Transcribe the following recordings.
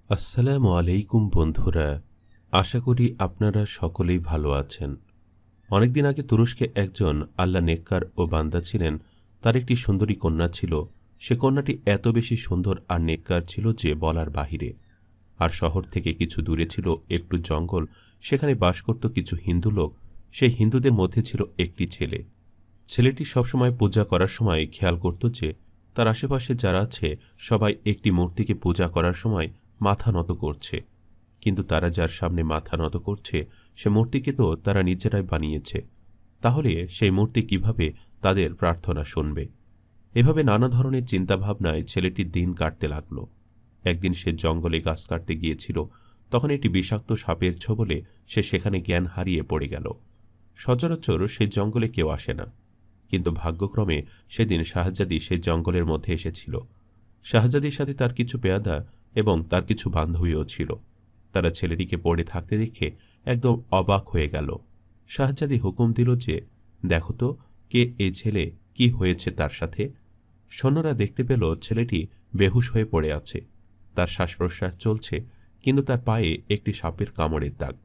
আসসালামু আলাইকুম বন্ধুরা, আশা করি আপনারা সকলেই ভালো আছেন। অনেকদিন আগে তুরস্কে একজন আল্লাহ নেককার ও বান্দা ছিলেন। তার একটি সুন্দরী কন্যা ছিল। সে কন্যাটি এত বেশি সুন্দর আর নেককার ছিল যে বলার বাহিরে। আর শহর থেকে কিছু দূরে ছিল একটু জঙ্গল। সেখানে বাস করত কিছু হিন্দু লোক। সেই হিন্দুদের মধ্যে ছিল একটি ছেলে। ছেলেটি সবসময় পূজা করার সময় খেয়াল করত যে তার আশেপাশে যারা আছে সবাই একটি মূর্তিকে পূজা করার সময় মাথা নত করছে, কিন্তু তারা যার সামনে মাথা নত করছে সে মূর্তিকে তো তারা নিজেরাই বানিয়েছে। তাহলে সেই মূর্তি কিভাবে তাদের প্রার্থনা শুনবে? এভাবে নানা ধরনের চিন্তাভাবনায় ছেলেটির দিন কাটতে লাগল। একদিন সে জঙ্গলে গাছ কাটতে গিয়েছিল। তখন একটি বিষাক্ত সাপের ছোবলে সে সেখানে জ্ঞান হারিয়ে পড়ে গেল। সচরাচর সেই জঙ্গলে কেউ আসে না, কিন্তু ভাগ্যক্রমে সেদিন শাহজাদি সেই জঙ্গলের মধ্যে এসেছিল। শাহজাদির সাথে তার কিছু পেয়াদা এবং তার কিছু বান্ধবীও ছিল। তারা ছেলেটিকে পড়ে থাকতে দেখে একদম অবাক হয়ে গেল। শাহজাদি হুকুম দিল যে, দেখো তো কে এই ছেলে, কি হয়েছে তার সাথে। সৈন্যরা দেখতে পেল ছেলেটি বেহুশ হয়ে পড়ে আছে। তার শ্বাস প্রশ্বাস চলছে, কিন্তু তার পায়ে একটি সাপের কামড়ের দাগ।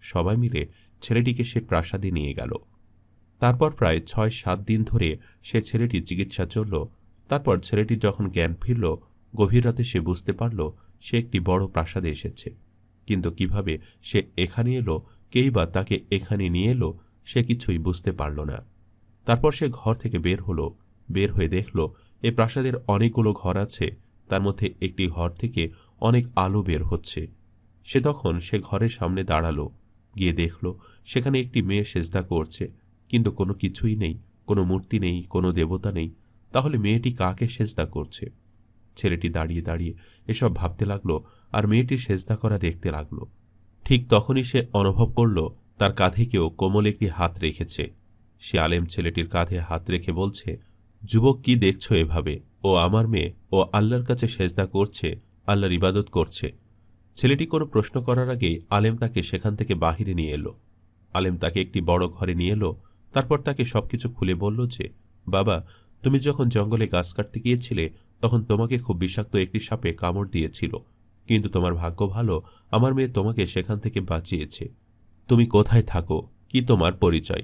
সবাই মিলে ছেলেটিকে সে প্রাসাদে নিয়ে গেল। তারপর প্রায় ৬-৭ দিন ধরে সে ছেলেটির চিকিৎসা চলল। তারপর ছেলেটি যখন জ্ঞান ফিরল, গভীর রাতে সে বুঝতে পারল সে একটি বড় প্রাসাদে এসেছে। কিন্তু কিভাবে সে এখানে এলো, কেই বা তাকে এখানে নিয়ে এলো, সে কিছুই বুঝতে পারল না। তারপর সে ঘর থেকে বের হলো। বের হয়ে দেখল এই প্রাসাদের অনেকগুলো ঘর আছে, তার মধ্যে একটি ঘর থেকে অনেক আলো বের হচ্ছে। সে ঘরের সামনে দাঁড়ালো। গিয়ে দেখল সেখানে একটি মেয়ে সেজদা করছে, কিন্তু কোনো কিছুই নেই, কোনো মূর্তি নেই, কোনো দেবতা নেই। তাহলে মেয়েটি কাকে সেজদা করছে? ছেলেটি দাঁড়িয়ে দাঁড়িয়ে এসব ভাবতে লাগলো আর মেয়েটির সেজদা করা দেখতে লাগলো। ঠিক তখনই সে অনুভব করল তার কাঁধে কেউ কোমল একটি হাত রেখেছে। সে আলেম ছেলেটির কাঁধে হাত রেখে বলছে, যুবক, কি দেখছ এভাবে? ও আমার মেয়ে, ও আল্লাহর কাছে সেজদা করছে, আল্লাহর ইবাদত করছে। ছেলেটি কোনো প্রশ্ন করার আগেই আলেম তাকে সেখান থেকে বাহিরে নিয়ে এলো। আলেম তাকে একটি বড় ঘরে নিয়ে এলো। তারপর তাকে সবকিছু খুলে বলল যে, বাবা, তুমি যখন জঙ্গলে গাছ কাটতে গিয়েছিলে তখন তোমাকে খুব বিষাক্ত একটি সাপে কামড় দিয়েছিল, কিন্তু তোমার ভাগ্য ভালো, আমার মেয়ে তোমাকে সেখান থেকে বাঁচিয়েছে। তুমি কোথায় থাকো, কি তোমার পরিচয়?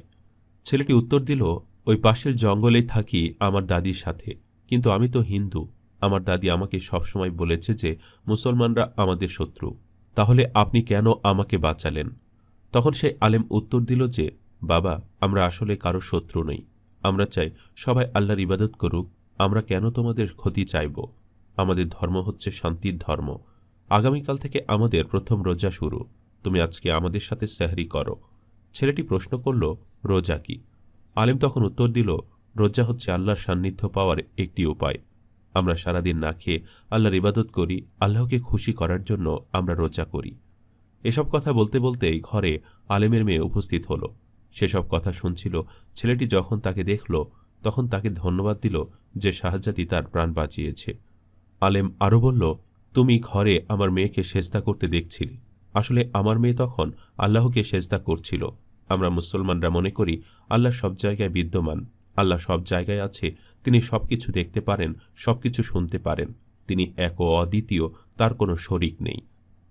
ছেলেটি উত্তর দিল, ওই পাশের জঙ্গলেই থাকি আমার দাদির সাথে, কিন্তু আমি তো হিন্দু। আমার দাদি আমাকে সবসময় বলেছে যে মুসলমানরা আমাদের শত্রু। তাহলে আপনি কেন আমাকে বাঁচালেন? তখন সেই আলেম উত্তর দিল যে, বাবা, আমরা আসলে কারো শত্রু নই। আমরা চাই সবাই আল্লাহর ইবাদত করুক। আমরা কেন তোমাদের ক্ষতি চাইব? আমাদের ধর্ম হচ্ছে শান্তির ধর্ম। আগামীকাল থেকে আমাদের প্রথম রোজা শুরু। তুমি আজকে আমাদের সাথে সেহরি করো। ছেলেটি প্রশ্ন করল, রোজা কি? আলেম তখন উত্তর দিল, রোজা হচ্ছে আল্লাহর সান্নিধ্য পাওয়ার একটি উপায়। আমরা সারাদিন না খেয়ে আল্লাহর ইবাদত করি, আল্লাহকে খুশি করার জন্য আমরা রোজা করি। এসব কথা বলতে বলতেই ঘরে আলেমের মেয়ে উপস্থিত হল। সেসব কথা শুনছিল। ছেলেটি যখন তাকে দেখল তখন তাকে ধন্যবাদ দিল যে শাহজাদি তার প্রাণ বাঁচিয়েছে। আলেম আরও বলল, তুমি ঘরে আমার মেয়েকে সেজদা করতে দেখছিলে। আসলে আমার মেয়ে তখন আল্লাহকে সেজদা করছিল। আমরা মুসলমানরা মনে করি আল্লাহ সব জায়গায় বিদ্যমান, আল্লাহ সব জায়গায় আছে, তিনি সবকিছু দেখতে পারেন, সবকিছু শুনতে পারেন, তিনি এক ও অদ্বিতীয়, তার কোনো শরিক নেই।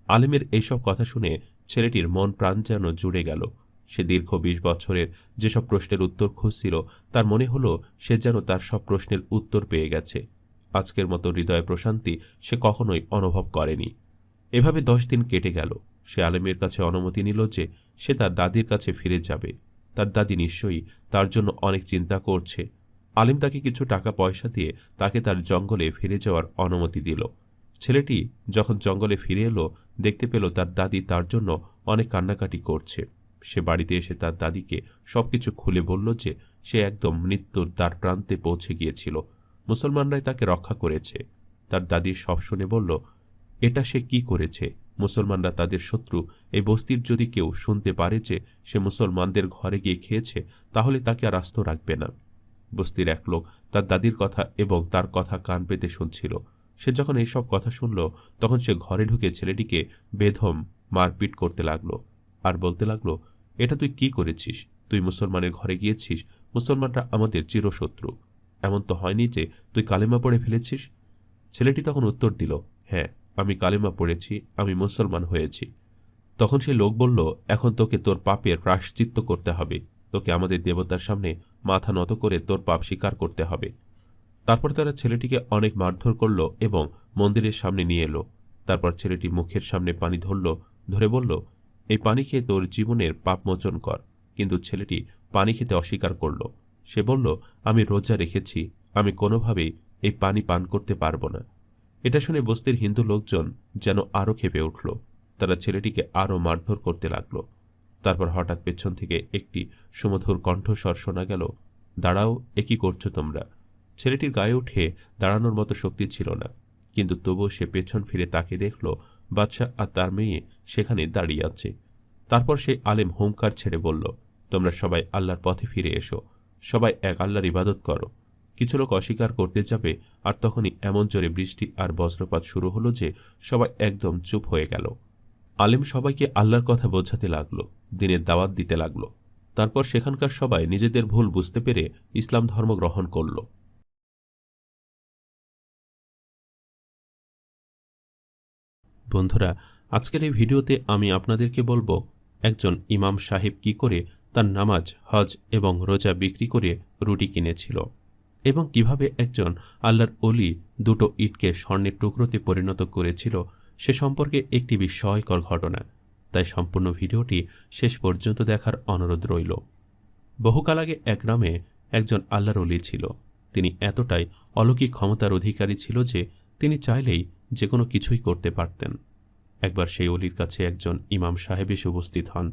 আলেমের এইসব কথা শুনে ছেলেটির মন প্রাণ যেন জুড়ে গেল। সে দীর্ঘ ২০ বছরের যেসব প্রশ্নের উত্তর খুঁজছিল তার মনে হলো সে যেন তার সব প্রশ্নের উত্তর পেয়ে গেছে। আজকের মতো হৃদয় প্রশান্তি সে কখনোই অনুভব করেনি। এভাবে ১০ দিন কেটে গেল। সে আলেমের কাছে অনুমতি নিল যে সে তার দাদির কাছে ফিরে যাবে। তার দাদি নিশ্চয়ই তার জন্য অনেক চিন্তা করছে। আলেম তাকে কিছু টাকা পয়সা দিয়ে তাকে তার জঙ্গলে ফিরে যাওয়ার অনুমতি দিল। ছেলেটি যখন জঙ্গলে ফিরে এলো, দেখতে পেল তার দাদি তার জন্য অনেক কান্নাকাটি করছে। সে বাড়িতে এসে তার দাদিকে সবকিছু খুলে বলল যে সে একদম মৃত্যুর দ্বার প্রান্তে পৌঁছে গিয়েছিল, মুসলমানরাই তাকে রক্ষা করেছে। তার দাদি সব শুনে বলল, এটা সে কি করেছে? মুসলমানরা তাদের শত্রু। এই বস্তির যদি কেউ শুনতে পারে যে সে মুসলমানদের ঘরে গিয়ে খেয়েছে, তাহলে তাকে আর আস্ত রাখবে না। বস্তির এক লোক তার দাদির কথা এবং তার কথা কান পেতে শুনছিল। সে যখন এইসব কথা শুনল তখন সে ঘরে ঢুকে ছেলেটিকে বেধম মারপিট করতে লাগলো আর বলতে লাগলো, এটা তুই কি করেছিস? তুই মুসলমানের ঘরে গিয়েছিস, মুসলমানরা আমাদের চিরশত্রু। এমন তো হয়নি যে তুই কালেমা পড়ে ফেলেছিস? ছেলেটি তখন উত্তর দিল, হ্যাঁ, আমি কালেমা পড়েছি, আমি মুসলমান হয়েছি। তখন সেই লোক বলল, এখন তোকে তোর পাপের প্রায়শ্চিত্ত করতে হবে, তোকে আমাদের দেবতার সামনে মাথা নত করে তোর পাপ স্বীকার করতে হবে। তারপর তারা ছেলেটিকে অনেক মারধর করল এবং মন্দিরের সামনে নিয়ে এলো। তারপর ছেলেটি মুখের সামনে পানি ধরল, ধরে বলল, এই পানি খেয়ে তোর জীবনের পাপ মোচন কর। কিন্তু ছেলেটি পানি খেতে অস্বীকার করল। সে বলল, আমি রোজা রেখেছি, আমি কোনোভাবেই এই পানি পান করতে পারব না। এটা শুনে বস্তির হিন্দু লোকজন যেন আরও ক্ষেপে উঠল। তারা ছেলেটিকে আরও মারধর করতে লাগল। তারপর হঠাৎ পেছন থেকে একটি সুমধুর কণ্ঠস্বর শোনা গেল, দাঁড়াও, এ কি করছো তোমরা? ছেলেটির গায়ে উঠে দাঁড়ানোর মতো শক্তি ছিল না, কিন্তু তবুও সে পেছন ফিরে তাকে দেখল বাদশাহ আর তার মেয়ে সেখানে দাঁড়িয়ে আছে। তারপর সেই আলেম হুঙ্কার ছেড়ে বলল, তোমরা সবাই আল্লাহর পথে ফিরে এসো, সবাই এক আল্লাহর ইবাদত করো। কিছু লোক অস্বীকার করতে যাবে, আর তখনই এমন জোরে বৃষ্টি আর বজ্রপাত শুরু হলো যে সবাই একদম চুপ হয়ে গেল। আলেম সবাইকে আল্লাহর কথা বোঝাতে লাগলো, দিনের দাওয়াত দিতে লাগলো। তারপর সেখানকার সবাই নিজেদের ভুল বুঝতে পেরে ইসলাম ধর্ম গ্রহণ করল। বন্ধুরা, আজকের এই ভিডিওতে আমি আপনাদেরকে বলবো একজন ইমাম সাহেব কি করে তার নামাজ, হজ এবং রোজা বিক্রি করে রুটি কিনেছিল, এবং কিভাবে একজন আল্লাহর অলি দুটো ইটকে স্বর্ণের টুকরোতে পরিণত করেছিল, সে সম্পর্কে একটি বিস্ময়কর ঘটনা। তাই সম্পূর্ণ ভিডিওটি শেষ পর্যন্ত দেখার অনুরোধ রইল। বহুকাল আগে এক গ্রামে একজন আল্লাহর অলি ছিল। তিনি এতটাই অলৌকিক ক্ষমতার অধিকারী ছিল যে তিনি চাইলেই যে কোনো কিছুই করতে পারতেন। একবার সেই অলির কাছে একজন ইমাম সাহেব এসে উপস্থিত হন।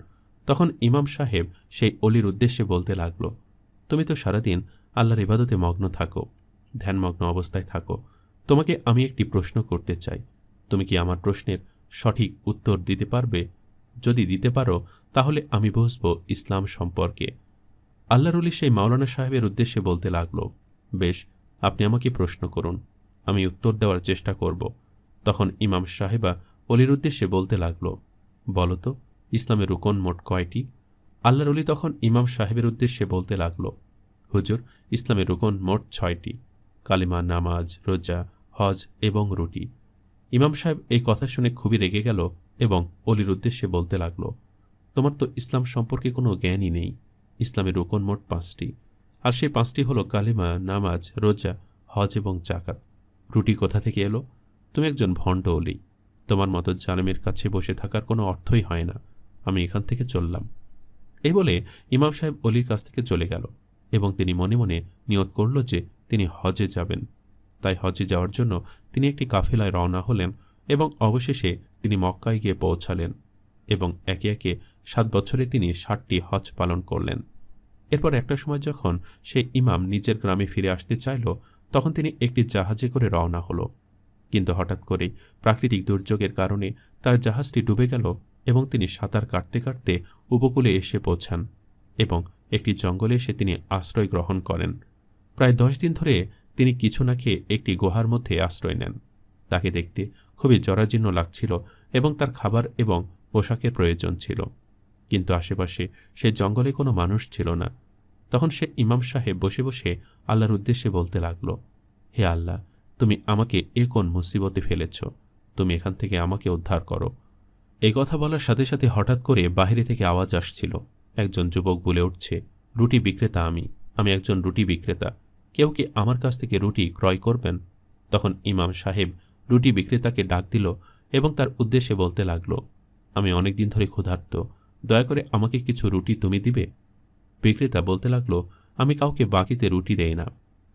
তখন ইমাম সাহেব সেই অলির উদ্দেশ্যে বলতে লাগল, তুমি তো সারাদিন আল্লাহর ইবাদতে মগ্ন থাকো, ধ্যানমগ্ন অবস্থায় থাকো। তোমাকে আমি একটি প্রশ্ন করতে চাই, তুমি কি আমার প্রশ্নের সঠিক উত্তর দিতে পারবে? যদি দিতে পারো তাহলে আমি বুঝব ইসলাম সম্পর্কে। আল্লাহর অলি সেই মাওলানা সাহেবের উদ্দেশ্যে বলতে লাগল, বেশ, আপনি আমাকে প্রশ্ন করুন, আমি উত্তর দেওয়ার চেষ্টা করব। তখন ইমাম সাহেবা অলির উদ্দেশ্যে বলতে লাগল, বলো তো, ইসলামের রুকন মোট কয়টি? আল্লাহর অলি তখন ইমাম সাহেবের উদ্দেশ্যে বলতে লাগল, হুজুর, ইসলামের রুকন মোট 6টি, কালিমা, নামাজ, রোজা, হজ এবং রুটি। ইমাম সাহেব এই কথা শুনে খুবই রেগে গেল এবং অলির উদ্দেশ্যে বলতে লাগল, তোমার তো ইসলাম সম্পর্কে কোনো জ্ঞানই নেই। ইসলামের রুকন মোট 5টি, আর সেই 5টি হলো কালিমা, নামাজ, রোজা, হজ এবং জাকাত। রুটি কোথা থেকে এলো? তুমি একজন ভণ্ড অলি, তোমার মতো জালেমের কাছে বসে থাকার কোনো অর্থই হয় না। আমি এখান থেকে চললাম। এই বলে ইমাম সাহেব অলির কাছ থেকে চলে গেল এবং তিনি মনে মনে নিয়ত করল যে তিনি হজে যাবেন। তাই হজে যাওয়ার জন্য তিনি একটি কাফেলায় রওনা হলেন এবং অবশেষে তিনি মক্কায় গিয়ে পৌঁছালেন এবং একে একে 7 বছরে তিনি 60টি হজ পালন করলেন। এরপর একটা সময় যখন সেই ইমাম নিজের গ্রামে ফিরে আসতে চাইল, তখন তিনি একটি জাহাজে করে রওনা হল। কিন্তু হঠাৎ করে প্রাকৃতিক দুর্যোগের কারণে তার জাহাজটি ডুবে গেল এবং তিনি সাঁতার কাটতে কাটতে উপকূলে এসে পৌঁছান এবং একটি জঙ্গলে এসে তিনি আশ্রয় গ্রহণ করেন। প্রায় 10 দিন ধরে তিনি কিছু না খেয়ে একটি গুহার মধ্যে আশ্রয় নেন। তাকে দেখতে খুবই জরাজীর্ণ লাগছিল এবং তার খাবার এবং পোশাকের প্রয়োজন ছিল, কিন্তু আশেপাশে সে জঙ্গলে কোনো মানুষ ছিল না। তখন সে ইমাম সাহেব বসে বসে আল্লাহর উদ্দেশ্যে বলতে লাগল, হে আল্লাহ, তুমি আমাকে এ কোন মুসিবতে ফেলেছ, তুমি এখান থেকে আমাকে উদ্ধার করো। এই কথা বলার সাথে সাথে হঠাৎ করে বাহিরে থেকে আওয়াজ আসছিল। একজন যুবক বলে উঠছে, রুটি বিক্রেতা আমি একজন রুটি বিক্রেতা, কেউ কি আমার কাছ থেকে রুটি ক্রয় করবেন? তখন ইমাম সাহেব রুটি বিক্রেতাকে ডাক দিল এবং তার উদ্দেশ্যে বলতে লাগল, আমি অনেকদিন ধরে ক্ষুধার্ত, দয়া করে আমাকে কিছু রুটি তুমি দিবে? বিক্রেতা বলতে লাগল, আমি কাউকে বাকিতে রুটি দেই না,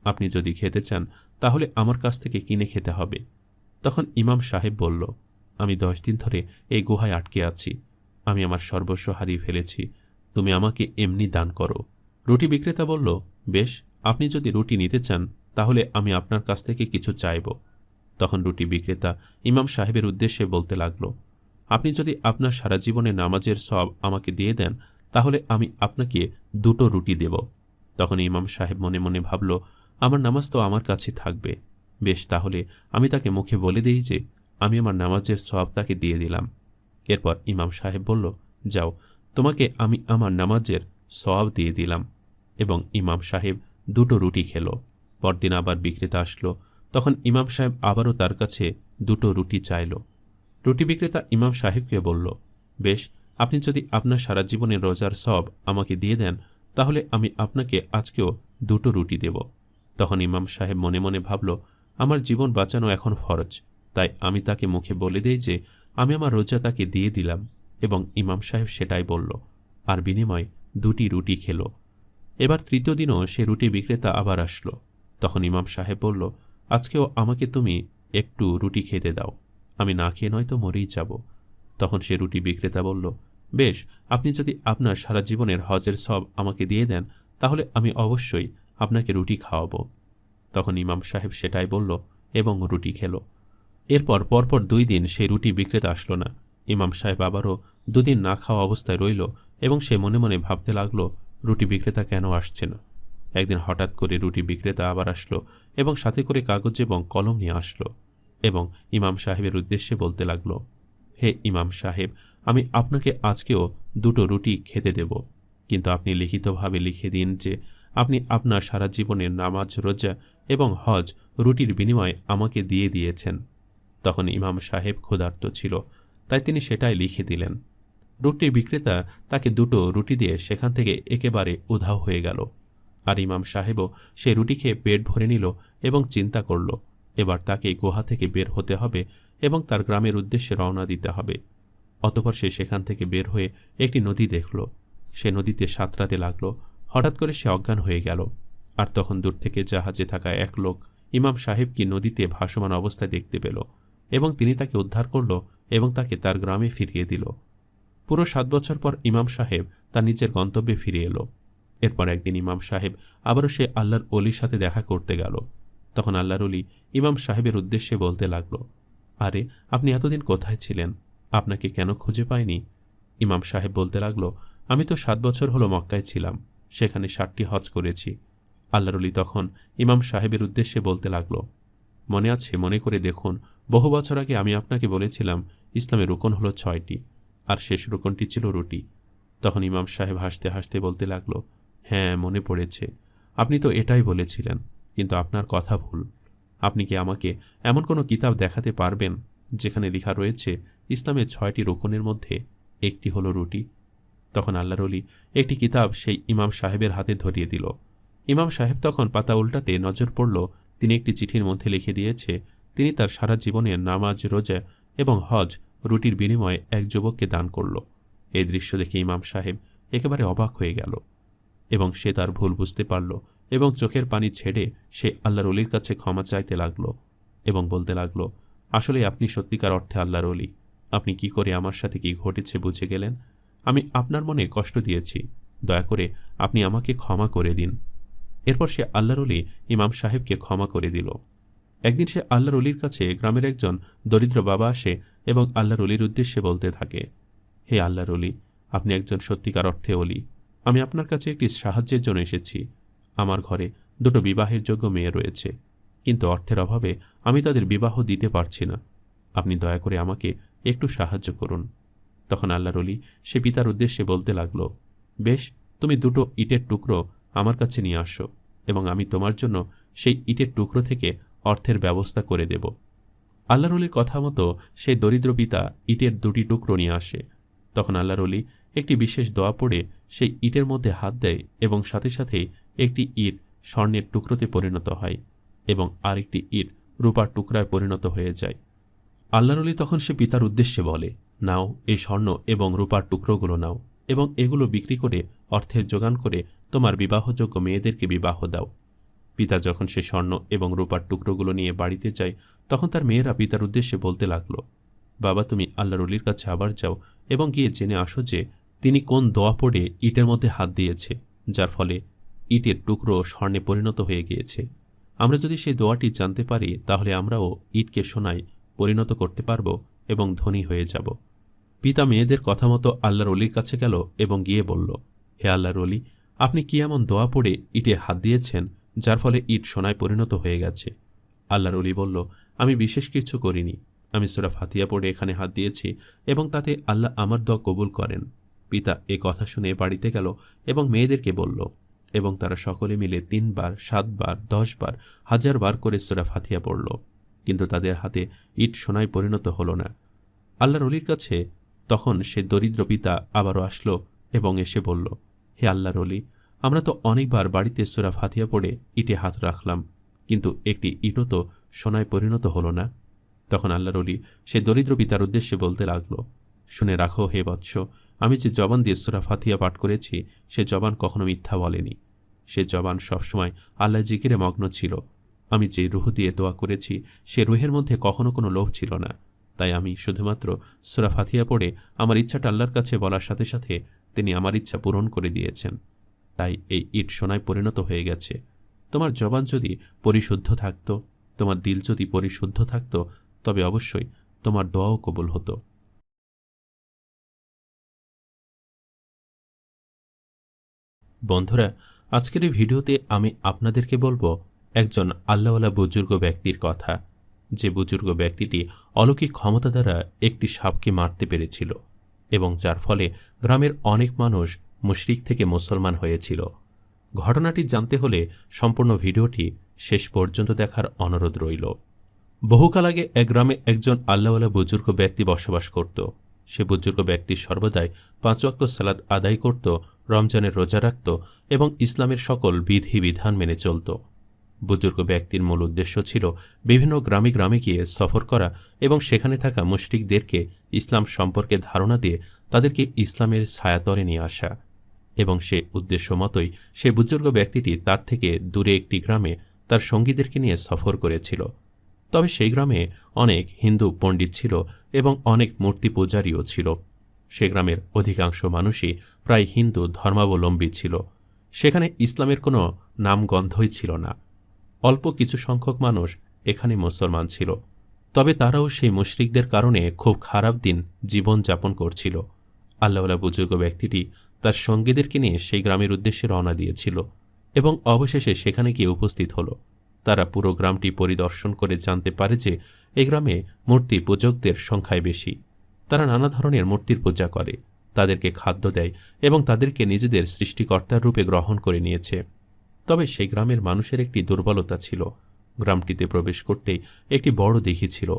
আপনি যদি খেতে চান তাহলে আমার কাছ থেকে কিনে খেতে হবে। তখন ইমাম সাহেব বলল, আমি 10 দিন ধরে এই গুহায় আটকে আছি, আমি আমার সর্বস্ব হারিয়ে ফেলেছি, তুমি আমাকে এমনি দান করো। রুটি বিক্রেতা বলল, বেশ, আপনি যদি রুটি নিতে চান তাহলে আমি আপনার কাছ থেকে কিছু চাইব। তখন রুটি বিক্রেতা ইমাম সাহেবের উদ্দেশ্যে বলতে লাগল, আপনি যদি আপনার সারা জীবনের নামাজের সওয়াব আমাকে দিয়ে দেন তাহলে আমি আপনাকে 2টো রুটি দেব। তখন ইমাম সাহেব মনে মনে ভাবল, আমার নামাজ তো আমার কাছে থাকবে, বেশ, তাহলে আমি তাকে মুখে বলে দিই যে আমি আমার নামাজের সওয়াব তাকে দিয়ে দিলাম। এরপর ইমাম সাহেব বলল, যাও, তোমাকে আমি আমার নামাজের সওয়াব দিয়ে দিলাম। এবং ইমাম সাহেব 2টো রুটি খেল। পরদিন আবার বিক্রেতা আসলো। তখন ইমাম সাহেব আবারও তার কাছে দুটো রুটি চাইল। রুটি বিক্রেতা ইমাম সাহেবকে বলল, বেশ, আপনি যদি আপনার সারা জীবনের রোজার সব আমাকে দিয়ে দেন তাহলে আমি আপনাকে আজকেও দুটো রুটি দেব। তখন ইমাম সাহেব মনে মনে ভাবল, আমার জীবন বাঁচানো এখন ফরজ, তাই আমি তাকে মুখে বলে দেই যে আমি আমার রোজা তাকে দিয়ে দিলাম, এবং ইমাম সাহেব সেটাই বলল, আর বিনিময় দুটি রুটি খেল। এবার তৃতীয় দিনও সে রুটি বিক্রেতা আবার আসলো। তখন ইমাম সাহেব বলল, আজকেও আমাকে তুমি একটু রুটি খেতে দাও, আমি না খেয়ে নয়তো মরেই যাব। তখন সে রুটি বিক্রেতা বলল, বেশ, আপনি যদি আপনার সারা জীবনের হজের সব আমাকে দিয়ে দেন তাহলে আমি অবশ্যই আপনাকে রুটি খাওয়াবো। তখন ইমাম সাহেব সেটাই বলল এবং রুটি খেল। এরপর পরপর 2 দিন সেই রুটি বিক্রেতা আসলো না। ইমাম সাহেব আবারও 2 দিন না খাওয়া অবস্থায় রইল এবং সে মনে মনে ভাবতে লাগল, রুটি বিক্রেতা কেন আসছে না। একদিন হঠাৎ করে রুটি বিক্রেতা আবার আসলো এবং সাথে করে কাগজ এবং কলম নিয়ে আসলো এবং ইমাম সাহেবের উদ্দেশ্যে বলতে লাগল, হে ইমাম সাহেব, আমি আপনাকে আজকেও দুটো রুটি খেতে দেব, কিন্তু আপনি লিখিতভাবে লিখে দিন যে আপনি আপনার সারা জীবনের নামাজ, রোজা এবং হজ রুটির বিনিময়ে আমাকে দিয়ে দিয়েছেন। তখন ইমাম সাহেব ক্ষুধার্ত ছিল, তাই তিনি সেটাই লিখে দিলেন। রুটির বিক্রেতা তাকে দুটো রুটি দিয়ে সেখান থেকে একেবারে উধাও হয়ে গেল। আর ইমাম সাহেবও সে রুটি খেয়ে পেট ভরে নিল এবং চিন্তা করল, এবার তাকে গুহা থেকে বের হতে হবে এবং তার গ্রামের উদ্দেশ্যে রওনা দিতে হবে। অতঃপর সে সেখান থেকে বের হয়ে একটি নদী দেখল। সে নদীতে সাঁতরাতে লাগল। হঠাৎ করে সে অজ্ঞান হয়ে গেল। আর তখন দূর থেকে জাহাজে থাকা এক লোক ইমাম সাহেবকে নদীতে ভাসমান অবস্থায় দেখতে পেল এবং তিনি তাকে উদ্ধার করল এবং তাকে তার গ্রামে ফিরিয়ে দিল। পুরো 7 বছর পর ইমাম সাহেব তার নিজের গন্তব্যে ফিরে এলো। এরপর একদিন ইমাম সাহেব আবারও সে আল্লাহর অলির সাথে দেখা করতে গেল। তখন আল্লাহর অলি ইমাম সাহেবের উদ্দেশ্যে বলতে লাগল, আরে, আপনি এতদিন কোথায় ছিলেন? আপনাকে কেন খুঁজে পাইনি? ইমাম সাহেব বলতে লাগল, আমি তো 7 বছর হলো মক্কায় ছিলাম, সেখানে 7টি হজ করেছি। আল্লাহর অলি তখন ইমাম সাহেবের উদ্দেশ্যে বলতে লাগল, মনে আছে? মনে করে দেখুন, বহু বছর আগে আমি আপনাকে বলেছিলাম ইসলামের রুকন হলো 6টি, আর শেষ রুকনটি ছিল রুটি। তখন ইমাম সাহেব হাসতে হাসতে বলতে লাগল, হ্যাঁ, মনে পড়েছে, আপনি তো এটাই বলেছিলেন, কিন্তু আপনার কথা ভুল। আপনি কি আমাকে এমন কোনো কিতাব দেখাতে পারবেন যেখানে লেখা রয়েছে ইসলামের 6টি রুকনের মধ্যে একটি হলো রুটি? তখন আল্লাহর অলি একটি কিতাব সেই ইমাম সাহেবের হাতে ধরিয়ে দিল। ইমাম সাহেব তখন পাতা উল্টাতে নজর পড়ল, তিনি একটি চিঠির মধ্যে লিখে দিয়েছে তিনি তার সারা জীবনের নামাজ, রোজা এবং হজ রুটির বিনিময়ে এক যুবককে দান করল। এই দৃশ্য দেখে ইমাম সাহেব একেবারে অবাক হয়ে গেল এবং সে তার ভুল বুঝতে পারল এবং চোখের পানি ছেড়ে সে আল্লাহর অলির কাছে ক্ষমা চাইতে লাগল এবং বলতে লাগল, আসলে আপনি সত্যিকার অর্থে আল্লাহর অলি। আপনি কি করে আমার সাথে কি ঘটেছে বুঝে গেলেন? আমি আপনার মনে কষ্ট দিয়েছি, দয়া করে আপনি আমাকে ক্ষমা করে দিন। এরপর সে আল্লাহর অলি ইমাম সাহেবকে ক্ষমা করে দিল। একদিন সে আল্লাহর অলির কাছে গ্রামের একজন দরিদ্র বাবা আসে এবং আল্লাহর অলির উদ্দেশ্যে বলতে থাকে, হে আল্লাহর অলি, আপনি একজন সত্যিকার অর্থে অলি। আমি আপনার কাছে একটি সাহায্যের জন্য এসেছি। আমার ঘরে দুটো বিবাহের যোগ্য মেয়ে রয়েছে, কিন্তু অর্থের অভাবে আমি তাদের বিবাহ দিতে পারছি না। আপনি দয়া করে আমাকে একটু সাহায্য করুন। তখন আল্লাহর অলি সে পিতার উদ্দেশ্যে বলতে লাগল, বেশ, তুমি দুটো ইটের টুকরো আমার কাছে নিয়ে আসো এবং আমি তোমার জন্য সেই ইটের টুকরো থেকে অর্থের ব্যবস্থা করে দেব। আল্লাহর অলির কথা মতো সেই দরিদ্র পিতা ইটের 2টি টুকরো নিয়ে আসে। তখন আল্লাহর অলি একটি বিশেষ দোয়া পড়ে সেই ইটের মধ্যে হাত দেয় এবং সাথে সাথে একটি ইট স্বর্ণের টুকরোতে পরিণত হয় এবং আরেকটি ইট রূপার টুকরায় পরিণত হয়ে যায়। আল্লাহর অলি তখন সে পিতার উদ্দেশ্যে বলে, নাও, এই স্বর্ণ এবং রূপার টুকরোগুলো নাও এবং এগুলো বিক্রি করে অর্থের যোগান করে তোমার বিবাহযোগ্য মেয়েদেরকে বিবাহ দাও। পিতা যখন সে স্বর্ণ এবং রূপার টুকরোগুলো নিয়ে বাড়িতে যায় তখন তার মেয়েরা পিতার উদ্দেশ্যে বলতে লাগল, বাবা, তুমি আল্লাহর অলির কাছে আবার যাও এবং গিয়ে জেনে আসো যে তিনি কোন দোয়া পড়ে ইটের মধ্যে হাত দিয়েছে, যার ফলে ইটের টুকরো স্বর্ণে পরিণত হয়ে গিয়েছে। আমরা যদি সেই দোয়াটি জানতে পারি তাহলে আমরাও ইটকে সোনায় পরিণত করতে পারব এবং ধনী হয়ে যাব। পিতা মেয়েদের কথা মতো আল্লাহর অলির কাছে গেল এবং গিয়ে বলল, হে আল্লাহর অলি, আপনি কি এমন দোয়া পড়ে ইটে হাত দিয়েছেন যার ফলে ইট সোনায় পরিণত হয়ে গেছে? আল্লাহর অলি বলল, আমি বিশেষ কিছু করিনি, আমি সূরা ফাতিহা পড়ে এখানে হাত দিয়েছি এবং তাতে আল্লাহ আমার দোয়া কবুল করেন। পিতা এ কথা শুনে বাড়িতে গেল এবং মেয়েদেরকে বলল এবং তারা সকলে মিলে 3 বার, 7 বার, 10 বার, 1000 বার করে সূরা ফাতিহা পড়ল। কিন্তু তাদের হাতে ইট সোনায় পরিণত হল না। আল্লাহর অলির কাছে তখন সে দরিদ্র পিতা আবারও আসলো এবং এসে বলল, হে আল্লাহর অলি, আমরা তো অনেকবার বাড়িতে সূরা ফাতিহা পড়ে ইটে হাত রাখলাম, কিন্তু একটি ইটও তো সোনায় পরিণত হল না। তখন আল্লাহর অলি সে দরিদ্র পিতার উদ্দেশ্যে বলতে লাগল, শুনে রাখো হে বৎস, আমি যে জবান দিয়ে সূরা ফাতিহা পাঠ করেছি সে জবান কখনো মিথ্যা বলেনি। সে জবান সবসময় আল্লাহ জিকিরে মগ্ন ছিল। আমি যে রুহ দিয়ে দোয়া করেছি সে রুহের মধ্যে কখনো কোনো লোভ ছিল না। তাই আমি শুধুমাত্র সূরা ফাতিহা পড়ে আমার ইচ্ছাটা আল্লাহর কাছে বলার সাথে সাথে তিনি আমার ইচ্ছা পূরণ করে দিয়েছেন। তাই এই ইট সোনায় পরিণত হয়ে গেছে। তোমার জবান যদি পরিশুদ্ধ থাকত, তোমার দিল যদি পরিশুদ্ধ থাকত, তবে অবশ্যই তোমার দোয়াও কবুল হতো। বন্ধুরা, আজকের এই ভিডিওতে আমি আপনাদেরকে বলবো একজন আল্লাহওয়ালা বুজুর্গ ব্যক্তির কথা, যে বুজুর্গ ব্যক্তিটি অলৌকিক ক্ষমতা দ্বারা একটি সাপকে মারতে পেরেছিল এবং যার ফলে গ্রামের অনেক মানুষ মুশরিক থেকে মুসলমান হয়েছিল। ঘটনাটি জানতে হলে সম্পূর্ণ ভিডিওটি শেষ পর্যন্ত দেখার অনুরোধ রইল। বহুকাল আগে এক গ্রামে একজন আল্লাহওয়ালা বুজুর্গ ব্যক্তি বসবাস করত। সে বুজুর্গ ব্যক্তি সর্বদাই 5 ওয়াক্ত সালাত আদায় করত, রমজানের রোজা রাখত এবং ইসলামের সকল বিধিবিধান মেনে চলত। বুজুর্গ ব্যক্তির মূল উদ্দেশ্য ছিল বিভিন্ন গ্রামে গ্রামে গিয়ে সফর করা এবং সেখানে থাকা মুশরিকদেরকে ইসলাম সম্পর্কে ধারণা দিয়ে তাদেরকে ইসলামের ছায়াতলে নিয়ে আসা। এবং সে উদ্দেশ্য মতোই সে বুজুর্গ ব্যক্তিটি তার থেকে দূরে একটি গ্রামে তার সঙ্গীদেরকে নিয়ে সফর করেছিল। তবে সেই গ্রামে অনেক হিন্দু পণ্ডিত ছিল এবং অনেক মূর্তি পূজারীও ছিল। সে গ্রামের অধিকাংশ মানুষই প্রায় হিন্দু ধর্মাবলম্বী ছিল। সেখানে ইসলামের কোনো নামগন্ধই ছিল না। অল্প কিছু সংখ্যক মানুষ এখানে মুসলমান ছিল, তবে তারাও সেই মুশরিকদের কারণে খুব খারাপ দিন জীবন যাপন করছিল। আল্লাহওয়ালা বুজুর্গ ব্যক্তিটি তার সঙ্গীদেরকে নিয়ে সেই গ্রামের উদ্দেশ্যে রওনা দিয়েছিল এবং অবশেষে সেখানে গিয়ে উপস্থিত হল। তারা পুরো গ্রামটি পরিদর্শন করে জানতে পারে যে এই গ্রামে মূর্তি পূজকদের সংখ্যায় বেশি। তারা নানা ধরনের মূর্তির পূজা করে, তাদেরকে খাদ্য দেয় এবং তাদেরকে নিজেদের সৃষ্টিকর্তার রূপে গ্রহণ করে নিয়েছে। তবে সেই গ্রামের মানুষের একটি দুর্বলতা ছিল। গ্রামটিতে প্রবেশ করতেই একটি বড় দিঘি ছিল।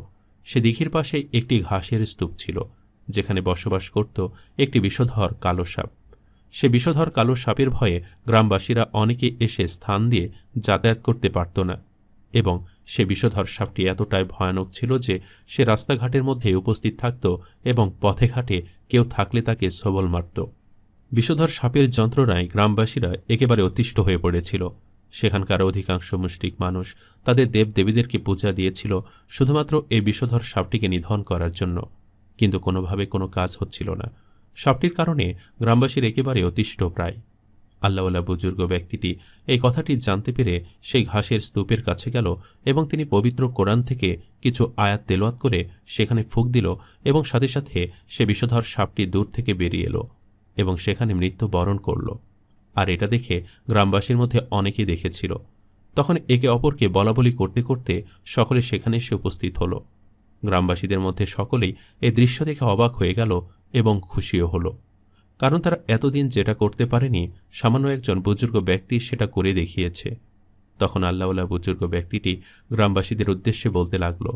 সে দিঘির পাশে একটি ঘাসের স্তূপ ছিল, যেখানে বসবাস করত একটি বিষধর কালো সাপ। সে বিষধর কালো সাপের ভয়ে গ্রামবাসীরা অনেকে এসে স্থান দিয়ে যাতায়াত করতে পারত না এবং সে বিষধর সাপটি এতটাই ভয়ানক ছিল যে সে রাস্তাঘাটের মধ্যে উপস্থিত থাকত এবং পথে ঘাটে কেউ থাকলে তাকে সবল মারত। বিষধর সাপের যন্ত্রণায় গ্রামবাসীরা একেবারে অতিষ্ঠ হয়ে পড়েছিল। সেখানকার অধিকাংশ মুশরিক মানুষ তাদের দেবদেবীদেরকে পূজা দিয়েছিল শুধুমাত্র এই বিষধর সাপটিকে নিধন করার জন্য, কিন্তু কোনোভাবে কোনো কাজ হচ্ছিল না। সাপটির কারণে গ্রামবাসীর একেবারে অতিষ্ঠ প্রায়। আল্লাহওয়ালা বুজুর্গ ব্যক্তিটি এই কথাটি জানতে পেরে সেই ঘাসের স্তূপের কাছে গেল এবং তিনি পবিত্র কোরআন থেকে কিছু আয়াত তেলাওয়াত করে সেখানে ফুঁক দিল এবং সাথে সাথে সে বিষধর সাপটি দূর থেকে বেরিয়ে এলো এবং সেখানে মৃত্যু বরণ করল। আর এটা দেখে গ্রামবাসীর মধ্যে অনেকেই দেখেছিল। তখন একে অপরকে বলাবলি করতে করতে সকলে সেখানে এসে উপস্থিত হল। গ্রামবাসীদের মধ্যে সকলেই এই দৃশ্য দেখে অবাক হয়ে গেল এবং খুশিও হল, কারণ তারা এতদিন যেটা করতে পারেনি সামান্য একজন বুজুর্গ ব্যক্তি সেটা করে দেখিয়েছে। তখন আল্লাহওয়ালা বুজুর্গ ব্যক্তিটি গ্রামবাসীদের উদ্দেশ্যে বলতে লাগল,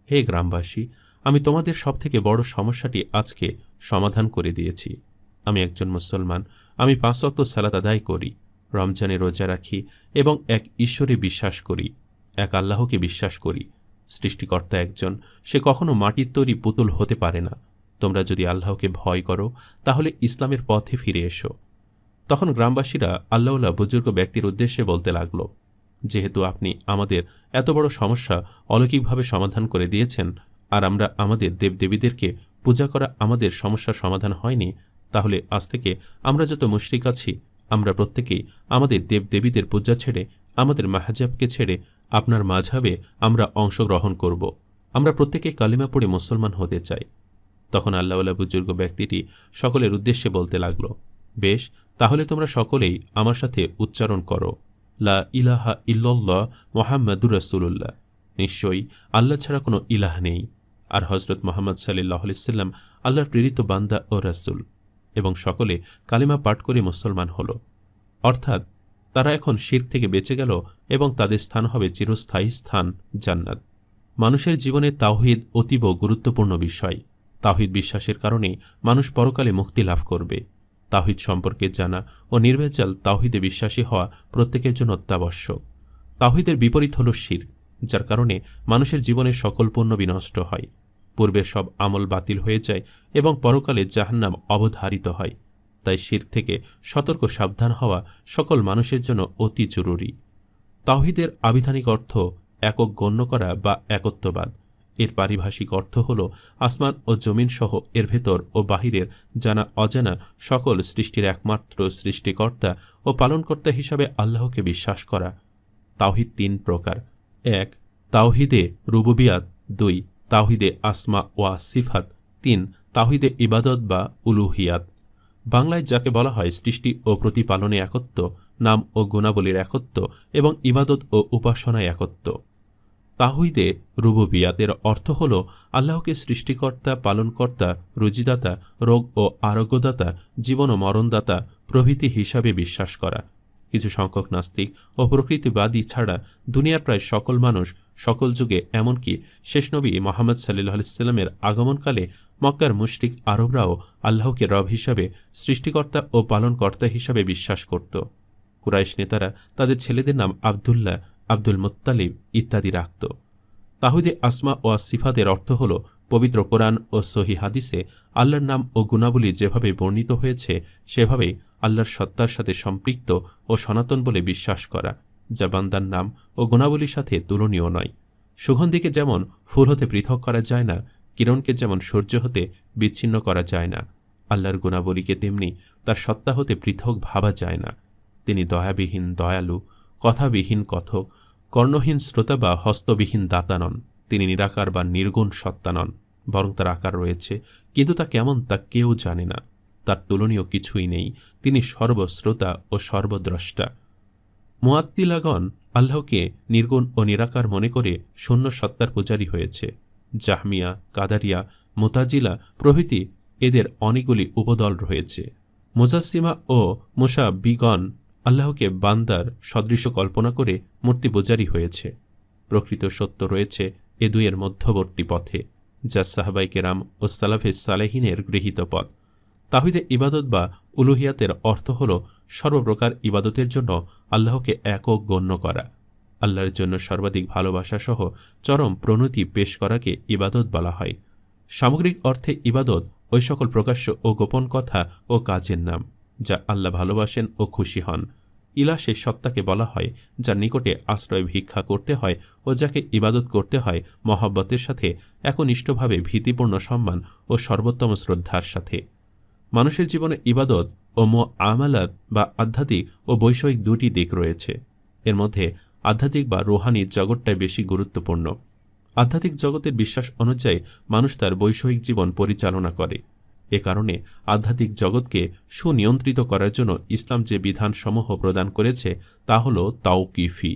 হে গ্রামবাসী, আমি তোমাদের সবথেকে বড় সমস্যাটি আজকে সমাধান করে দিয়েছি। আমি একজন মুসলমান। আমি 5 ওয়াক্ত সালাত আদায় করি, রমজানে রোজা রাখি এবং এক ঈশ্বরে বিশ্বাস করি, এক আল্লাহকে বিশ্বাস করি। সৃষ্টিকর্তা একজন, সে কখনো মাটির তৈরি পুতুল হতে পারে না। তোমরা যদি আল্লাহকে ভয় করো তাহলে ইসলামের পথে ফিরে এসো। তখন গ্রামবাসীরা আল্লাহওয়ালা বুজুর্গ ব্যক্তির উদ্দেশ্যে বলতে লাগল, যেহেতু আপনি আমাদের এত বড় সমস্যা অলৌকিকভাবে সমাধান করে দিয়েছেন আর আমরা আমাদের দেবদেবীদেরকে পূজা করা আমাদের সমস্যার সমাধান হয়নি, তাহলে আজ থেকে আমরা যত মুশরিক আছি আমরা প্রত্যেকেই আমাদের দেবদেবীদের পূজা ছেড়ে, আমাদের মাহজাবকে ছেড়ে আপনার মাঝহাবে আমরা অংশগ্রহণ করব। আমরা প্রত্যেকে কালিমা পড়ে মুসলমান হতে চাই। তখন আল্লাহওয়ালা বুজুর্গ ব্যক্তিটি সকলের উদ্দেশ্যে বলতে লাগল, বেশ, তাহলে তোমরা সকলেই আমার সাথে উচ্চারণ করো, লা ইলাহা ইল্লাল্লাহ মুহাম্মাদুর রাসূলুল্লাহ। নিশ্চয়ই আল্লাহ ছাড়া কোনো ইলাহ নেই, আর হযরত মুহাম্মদ সাল্লাল্লাহু আলাইহি সাল্লাম আল্লাহর প্রেরিত বান্দা ও রাসূল। এবং সকলে কালিমা পাঠ করে মুসলমান হল। অর্থাৎ তারা এখন শিরক থেকে বেঁচে গেল এবং তাদের স্থান হবে চিরস্থায়ী স্থান জান্নাত। মানুষের জীবনে তাওহীদ অতীব গুরুত্বপূর্ণ বিষয়। তাওহীদ বিশ্বাসের কারণে মানুষ পরকালে মুক্তি লাভ করবে। তাওহীদ সম্পর্কে জানা ও নির্ভেজাল তাওহীদে বিশ্বাসী হওয়া প্রত্যেকের জন্য অত্যাবশ্যক। তাওহীদের বিপরীত হল শিরক, যার কারণে মানুষের জীবনের সকল পুণ্য বিনষ্ট হয়, পূর্বের সব আমল বাতিল হয়ে যায় এবং পরকালে জাহান্নাম অবধারিত হয়। তাই শিরক থেকে সতর্ক সাবধান হওয়া সকল মানুষের জন্য অতি জরুরি। তাওহীদের আবিধানিক অর্থ একক গণ্য করা বা একত্ববাদ। এর পারিভাষিক অর্থ হল আসমান ও জমিন সহ এর ভেতর ও বাহিরের জানা অজানা সকল সৃষ্টির একমাত্র সৃষ্টিকর্তা ও পালনকর্তা হিসাবে আল্লাহকে বিশ্বাস করা। তাওহীদ ৩ প্রকার। ১. তাওহীদে রুবুবিয়াত। ২. তাওহীদে আসমা ওয়া সিফাত। ৩. তাওহীদে ইবাদত বা উলুহিয়াত। বাংলায় যাকে বলা হয় সৃষ্টি ও প্রতিপালনে একত্ব, নাম ও গুণাবলীর একত্ব এবং ইবাদত ও উপাসনায় একত্ব। তাওহীদে রুবুবিয়াতের অর্থ হল আল্লাহকে সৃষ্টিকর্তা, পালনকর্তা, রুজিদাতা, রোগ ও আরোগ্যদাতা, জীবন ও মরণদাতা প্রভৃতি হিসাবে বিশ্বাস করা। কিছু সংখ্যক নাস্তিক ও প্রকৃতিবাদী ছাড়া দুনিয়ার প্রায় সকল মানুষ সকল যুগে, এমনকি শেষ নবী মুহাম্মদ সাল্লাল্লাহু আলাইহি ওয়াসাল্লামের আগমনকালে মক্কার মুশরিক আরবরাও আল্লাহকে রব হিসাবে, সৃষ্টিকর্তা ও পালনকর্তা হিসাবে বিশ্বাস করত। কুরাইশ নেতারা তাদের ছেলেদের নাম আবদুল্লাহ, আব্দুল মুত্তালিব ইত্যাদি রাখত। তাওহীদে আসমা ও সিফাতের অর্থ হল পবিত্র কোরআন ও সহিহ হাদিসে আল্লাহর নাম ও গুণাবলী যেভাবে বর্ণিত হয়েছে সেভাবেই আল্লাহর সত্তার সাথে সম্পৃক্ত ও সনাতন বলে বিশ্বাস করা, যা বান্দার নাম ও গুণাবলীর সাথে তুলনীয় নয়। সুগন্ধিকে যেমন ফুল হতে পৃথক করা যায় না, কিরণকে যেমন সূর্য হতে বিচ্ছিন্ন করা যায় না, আল্লাহর গুণাবলীকে তেমনি তার সত্তা হতে পৃথক ভাবা যায় না। তিনি দয়াবিহীন দয়ালু, কথাবিহীন কথক, কর্ণহীন শ্রোতা বা হস্তবিহীন দাতা নন। তিনি নিরাকার বা নির্গুণ সত্তা নন, বরং তার আকার রয়েছে, কিন্তু তা কেমন তা কেউ জানে না। তার তুলনীয় কিছুই নেই। তিনি সর্বশ্রোতা ও সর্বদ্রষ্টা। মুআত্তিলাগণ আল্লাহকে নির্গুণ ও নিরাকার মনে করে শূন্য সত্তার পূজারী হয়েছে। জাহমিয়া, কাদারিয়া, মুতাজিলা প্রভৃতি এদের অনেকগুলি উপদল রয়েছে। মুজাসসিমা ও মুশাব্বিগণ আল্লাহকে বান্দার সদৃশ কল্পনা করে মূর্তি পূজারী হয়েছে। প্রকৃত সত্য রয়েছে এ দুইয়ের মধ্যবর্তী পথে, যা সাহাবায়ে কেরাম ও সালাফে সালেহিনের গৃহীত পথ। তাওহীদে ইবাদত বা উলুহিয়াতের অর্থ হল সর্বপ্রকার ইবাদতের জন্য আল্লাহকে একক গণ্য করা। আল্লাহর জন্য সর্বাধিক ভালোবাসা সহ চরম প্রণতি পেশ করাকে ইবাদত বলা হয়। সামগ্রিক অর্থে ইবাদত ওই সকল প্রকাশ্য ও গোপন কথা ও কাজের নাম যা আল্লাহ ভালোবাসেন ও খুশি হন। ইলাহ সেই সত্তাকে বলা হয় যার নিকটে আশ্রয় ভিক্ষা করতে হয় ও যাকে ইবাদত করতে হয় মহব্বতের সাথে, একনিষ্ঠভাবে, ভীতিপূর্ণ সম্মান ও সর্বোত্তম শ্রদ্ধার সাথে। মানুষের জীবনে ইবাদত ও মুআমালাত বা আধ্যাত্মিক ও বৈষয়িক দুটি দিক রয়েছে। এর মধ্যে আধ্যাত্মিক বা রুহানি জগৎটাই বেশি গুরুত্বপূর্ণ। আধ্যাত্মিক জগতের বিশ্বাস অনুযায়ী মানুষ তার বৈষয়িক জীবন পরিচালনা করে। এ কারণে আধ্যাত্মিক জগৎকে সুনিয়ন্ত্রিত করার জন্য ইসলাম যে বিধানসমূহ প্রদান করেছে তা হল তাওকিফি,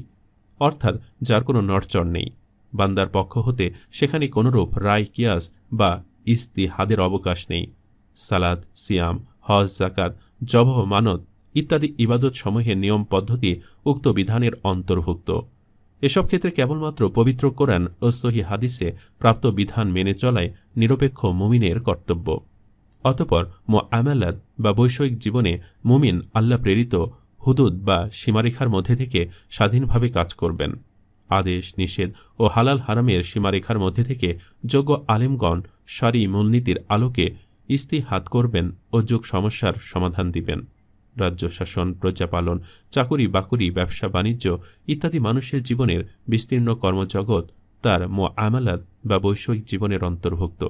অর্থাৎ যার কোনো নড়চড় নেই। বান্দার পক্ষ হতে সেখানে কোনোরূপ রায়, কিয়াস বা ইজতিহাদের অবকাশ নেই। সালাত, সিয়াম, হজ, যাকাত, জবহ, মানত ইত্যাদি ইবাদত সমূহের নিয়ম পদ্ধতি উক্ত বিধানের অন্তর্ভুক্ত। এসব ক্ষেত্রে কেবলমাত্র পবিত্র কোরআন ও সহিহ হাদিসে প্রাপ্ত বিধান মেনে চলায় নিরপেক্ষ মুমিনের কর্তব্য। অতঃপর মুআমালাত বা বৈষয়িক জীবনে মুমিন আল্লাহ প্রেরিত হুদুদ বা সীমারেখার মধ্যে থেকে স্বাধীনভাবে কাজ করবেন। আদেশ, নিষেধ ও হালাল হারামের সীমারেখার মধ্যে থেকে যোগ্য আলেমগণ শরঈ মূলনীতির আলোকে ইজতিহাদ করবেন ও যুগ সমস্যার সমাধান দিবেন। রাজ্য শাসন, প্রজাপালন, চাকুরি বাকুরি, ব্যবসা বাণিজ্য ইত্যাদি মানুষের জীবনের বিস্তীর্ণ কর্মজগৎ তার মুআমালাত বা বৈষয়িক জীবনের অন্তর্ভুক্ত।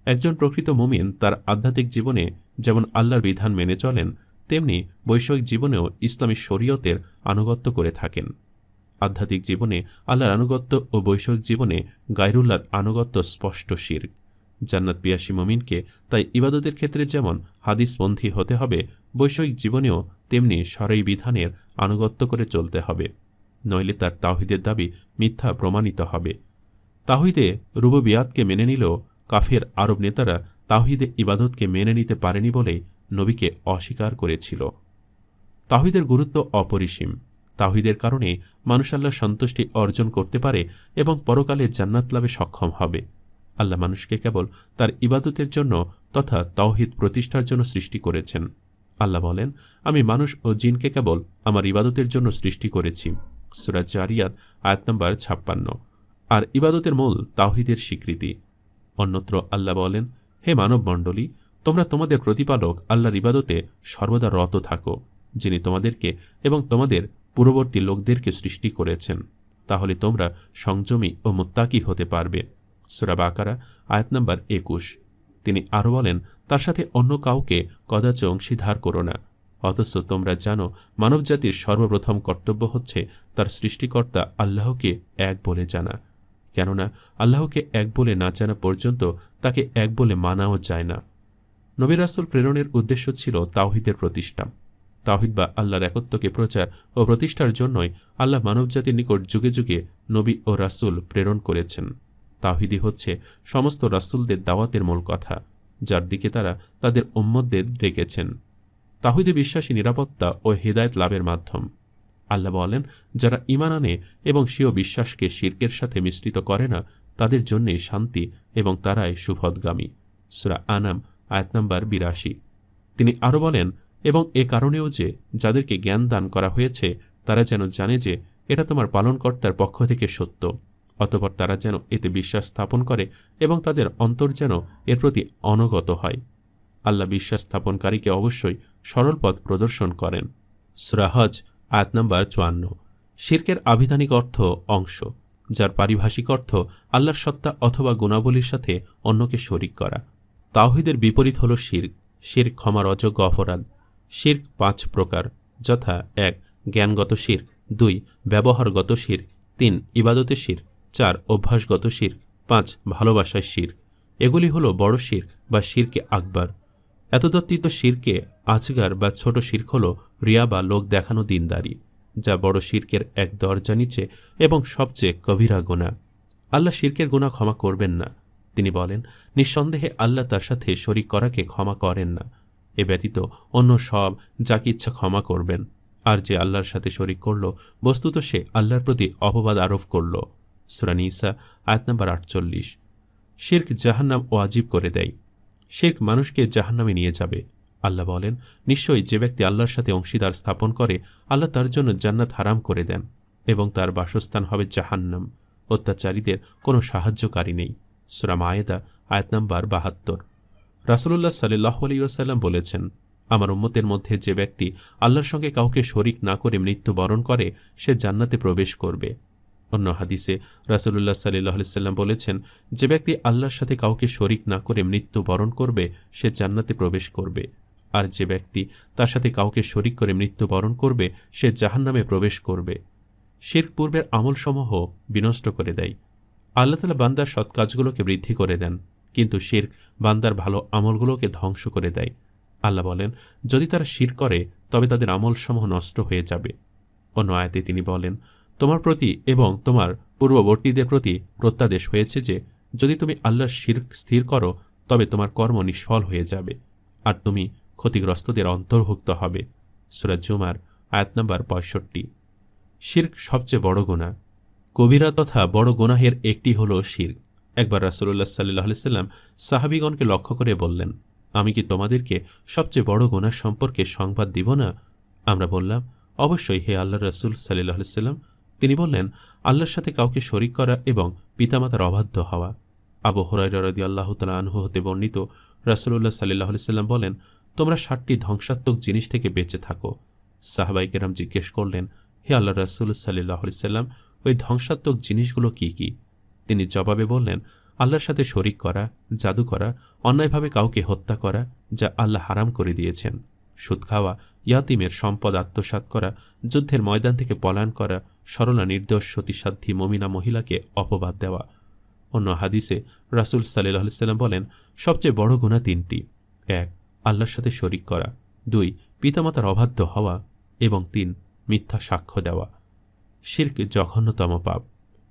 একজন প্রকৃত মুমিন তার আধ্যাত্মিক জীবনে যেমন আল্লাহর বিধান মেনে চলেন, তেমনি বৈষয়িক জীবনেও ইসলামী শরীয়তের আনুগত্য করে থাকেন। আধ্যাত্মিক জীবনে আল্লাহর আনুগত্য ও বৈষয়িক জীবনে গায়রুল্লাহর আনুগত্য স্পষ্ট শিরক। জান্নাত পিয়াসী মুমিনকে তাই ইবাদতের ক্ষেত্রে যেমন হাদিসপন্থী হতে হবে, বৈষয়িক জীবনেও তেমনি শরঈ বিধানের আনুগত্য করে চলতে হবে, নইলে তার তাওহীদের দাবি মিথ্যা প্রমাণিত হবে। তাওহীদে রুবুবিয়াতকে মেনে নিলেও কাফের আরব নেতারা তাওহীদে ইবাদতকে মেনে নিতে পারেনি বলেই নবীকে অস্বীকার করেছিল। তাওহীদের গুরুত্ব অপরিসীম। তাওহীদের কারণে মানুষ আল্লাহর সন্তুষ্টি অর্জন করতে পারে এবং পরকালে জান্নাত লাভে সক্ষম হবে। আল্লাহ মানুষকে কেবল তার ইবাদতের জন্য তথা তাওহীদ প্রতিষ্ঠার জন্য সৃষ্টি করেছেন। আল্লাহ বলেন, আমি মানুষ ও জিনকে কেবল আমার ইবাদতের জন্য সৃষ্টি করেছি। সূরা জারিয়াত আয়াত নম্বর 56। আর ইবাদতের মূল তাওহীদের স্বীকৃতি। অন্যত্র আল্লাহ বলেন, হে মানব মণ্ডলী, তোমরা তোমাদের প্রতিপালক আল্লাহর ইবাদতে সর্বদা রত থাকো, যিনি তোমাদেরকে এবং তোমাদের পূর্ববর্তী লোকদেরকে সৃষ্টি করেছেন। তাহলে তোমরা সংযমী ও মুত্তাকি হতে পারবে। সূরা বাকারা আয়াত নম্বর 21। তিনি আরও বলেন, তার সাথে অন্য কাউকে কদাচ অংশীদার করো না। অথচ তোমরা জানো, মানবজাতির সর্বপ্রথম কর্তব্য হচ্ছে তার সৃষ্টিকর্তা আল্লাহকে এক বলে জানা। কেননা আল্লাহকে এক বলে না জানা পর্যন্ত তাকে এক বলে মানাও যায় না। নবী রাসূল প্রেরণের উদ্দেশ্য ছিল তাওহীদের প্রতিষ্ঠা। তাওহীদ বা আল্লাহর একত্বকে প্রচার ও প্রতিষ্ঠার জন্যই আল্লাহ মানবজাতির নিকট যুগে যুগে নবী ও রাসূল প্রেরণ করেছেন। তাওহীদই হচ্ছে সমস্ত রাসূলদের দাওয়াতের মূল কথা, যার দিকে তারা তাদের উম্মতদের ডেকেছেন। তাওহীদে বিশ্বাসী নিরাপত্তা ও হেদায়েত লাভের মাধ্যম। আল্লাহ বলেন, যারা ঈমান আনে এবং স্বীয় বিশ্বাসকে শিরকের সাথে মিশ্রিত করে না, তাদের জন্যই শান্তি এবং তারাই সুফলগামী। সূরা আনাম আয়াত নম্বর 82। তিনি আরও বলেন, এবং এ কারণেও যে যাদেরকে জ্ঞান দান করা হয়েছে তারা যেন জানে যে এটা তোমার পালনকর্তার পক্ষ থেকে সত্য, অতঃপর তারা যেন এতে বিশ্বাস স্থাপন করে এবং তাদের অন্তর যেন এর প্রতি অনুগত হয়। আল্লাহ বিশ্বাস স্থাপনকারীকে অবশ্যই সরল পথ প্রদর্শন করেন। সূরা হজ আয়াত নম্বর 54। শিরকের আবিধানিক অর্থ অংশ, যার পারিভাষিক অর্থ আল্লাহর সত্তা অথবা গুণাবলীর সাথে অন্যকে শরিক করা। তাওহীদের বিপরীত হল শিরক। শিরক ক্ষমার অযোগ্য অপরাধ। শিরক 5 প্রকার, যথা 1 জ্ঞানগত শিরক, 2 ব্যবহারগত শিরক, 3 ইবাদতে শিরক, 4 অভ্যাসগত শিরক, 5 ভালোবাসায় শিরক। এগুলি হল বড় শিরক বা শিরকে আকবার। এতদত্তিত শিরকে আজগার বা ছোট শিরক হল রিয়া বা লোক দেখানো দিনদারি, যা বড় শিরকের এক দরজা নিচে এবং সবচেয়ে কবিরা গুনাহ। আল্লাহ শিরকের গুনাহ ক্ষমা করবেন না। তিনি বলেন, নিঃসন্দেহে আল্লাহ তার সাথে শরিক করাকে ক্ষমা করেন না। এ ব্যতীত অন্য সব যাকে ইচ্ছা ক্ষমা করবেন। আর যে আল্লাহর সাথে শরিক করল, বস্তুত সে আল্লাহর প্রতি অপবাদ আরোপ করল। সূরা নিসা আয়াত নম্বর 48। শিরক জাহান্নাম ওয়াজিব করে দেয়। শিরক মানুষকে জাহান্নামে নিয়ে যাবে। আল্লাহ বলেন, নিশ্চয়ই যে ব্যক্তি আল্লাহর সাথে অংশীদার স্থাপন করে, আল্লাহ তার জন্য জান্নাত হারাম করে দেন এবং তার বাসস্থান হবে জাহান্নাম। অত্যাচারীদের কোনো সাহায্যকারী নেই। সূরা মায়েদা আয়াত নম্বর 72। রাসূলুল্লাহ সাল্লাল্লাহু আলাইহি ওয়াসাল্লাম বলেছেন, আমার উম্মতের মধ্যে যে ব্যক্তি আল্লাহর সঙ্গে কাউকে শরিক না করে মৃত্যুবরণ করে, সে জান্নাতে প্রবেশ করবে। অন্য হাদিসে রাসূলুল্লাহ সাল্লাল্লাহু আলাইহি ওয়াসাল্লাম বলেছেন, যে ব্যক্তি আল্লাহর সাথে কাউকে শরিক না করে মৃত্যুবরণ করবে, সে জান্নাতে প্রবেশ করবে। আর যে ব্যক্তি তার সাথে কাউকে শরিক করে মৃত্যুবরণ করবে, সে জাহান্নামে প্রবেশ করবে। শিরক পূর্বের আমলসমূহ বিনষ্ট করে দেয়। আল্লাহ তাআলা বান্দার সৎ কাজগুলোকে বৃদ্ধি করে দেন, কিন্তু শিরক বান্দার ভালো আমলগুলোকে ধ্বংস করে দেয়। আল্লাহ বলেন, যদি তারা শিরক করে তবে তাদের আমলসমূহ নষ্ট হয়ে যাবে। অন্য আয়াতে তিনি বলেন, তোমার প্রতি এবং তোমার পূর্ববর্তীদের প্রতি প্রত্যাদেশ হয়েছে যে যদি তুমি আল্লাহর শিরক স্থির করো তবে তোমার কর্ম নিষ্ফল হয়ে যাবে আর তুমি ক্ষতিগ্রস্তদের অন্তর্ভুক্ত হবে। সূরা জুমার আয়াত নম্বর 65। শিরক সবচেয়ে বড় গুনাহ। কবিরা তথা বড় গুনাহের একটি হল শিরক। একবার রাসূলুল্লাহ সাল্লাল্লাহু আলাইহি ওয়াসাল্লাম সাহাবীগণকে লক্ষ্য করে বললেন, আমি কি তোমাদেরকে সবচেয়ে বড় গুনাহ সম্পর্কে সংবাদ দিব না? আমরা বললাম, অবশ্যই হে আল্লাহর রাসূল সাল্লাল্লাহু আলাইহি ওয়াসাল্লাম। তিনি বললেন, আল্লাহর সাথে কাউকে শরিক করা এবং পিতামাতার অবাধ্য হওয়া। আবু হুরায়রা রাদিয়াল্লাহু তাআলা আনহু হতে বর্ণিত, রাসূলুল্লাহ সাল্লাল্লাহু আলাইহি ওয়াসাল্লাম বলেন, তোমরা 7টি ধ্বংসাত্মক জিনিস থেকে বেঁচে থাকো। সাহাবায়ে কেরাম জিজ্ঞেস করলেন, হে আল্লাহর রাসূল সাল্লাল্লাহু আলাইহি ওয়াসাল্লাম, ওই ধ্বংসাত্মক জিনিসগুলো কি কি? তিনি জবাবে বললেন, আল্লাহর সাথে শরিক করা, জাদু করা, অন্যায়ভাবে কাউকে হত্যা করা যা আল্লাহ হারাম করে দিয়েছেন, সুদ খাওয়া, ইয়াতিমের সম্পদ আত্মসাৎ করা, যুদ্ধের ময়দান থেকে পলায়ন করা, সরলা নির্দোষ সতীসাধ্যী মমিনা মহিলাকে অপবাদ দেওয়া। অন্য হাদিসে রাসূল সাল্লাল্লাহু আলাইহি ওয়াসাল্লাম বলেন, সবচেয়ে বড় গুনাহ 3টি। 1 আল্লাহর সাথে শরিক করা, 2 পিতামাতার অবাধ্য হওয়া এবং 3 মিথ্যা সাক্ষ্য দেওয়া। শিরক জঘন্যতম পাপ।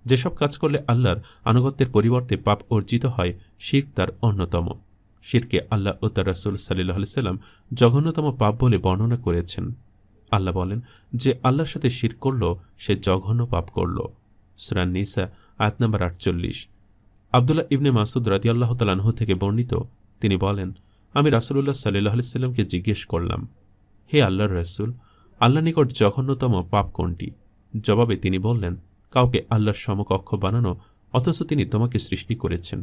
যেসব কাজ করলে আল্লাহর আনুগত্যের পরিবর্তে পাপ অর্জিত হয়, শিরক তার অন্যতম। শিরকে আল্লাহ ও তার রাসূল সাল্লাল্লাহু আলাইহি ওয়াসাল্লাম জঘন্যতম পাপ বলে বর্ণনা করেছেন। আল্লাহ বলেন যে আল্লাহর সাথে শিরক করল সে জঘন্য পাপ করল। সূরা নিসা আয়াত নম্বর 48। আব্দুল্লাহ ইবনে মাসুদ রাদিয়াল্লাহু তাআলা আনহু থেকে বর্ণিত, তিনি বলেন, আমি রাসূলুল্লাহ সাল্লাল্লাহু আলাইহি সাল্লামকে জিজ্ঞেস করলাম, হে আল্লাহর রাসূল, আল্লাহর নিকট জঘন্যতম পাপ কোনটি? জবাবে তিনি বললেন, কাউকে আল্লাহর সমকক্ষ বানানো অথচ তিনি তোমাকে সৃষ্টি করেছেন।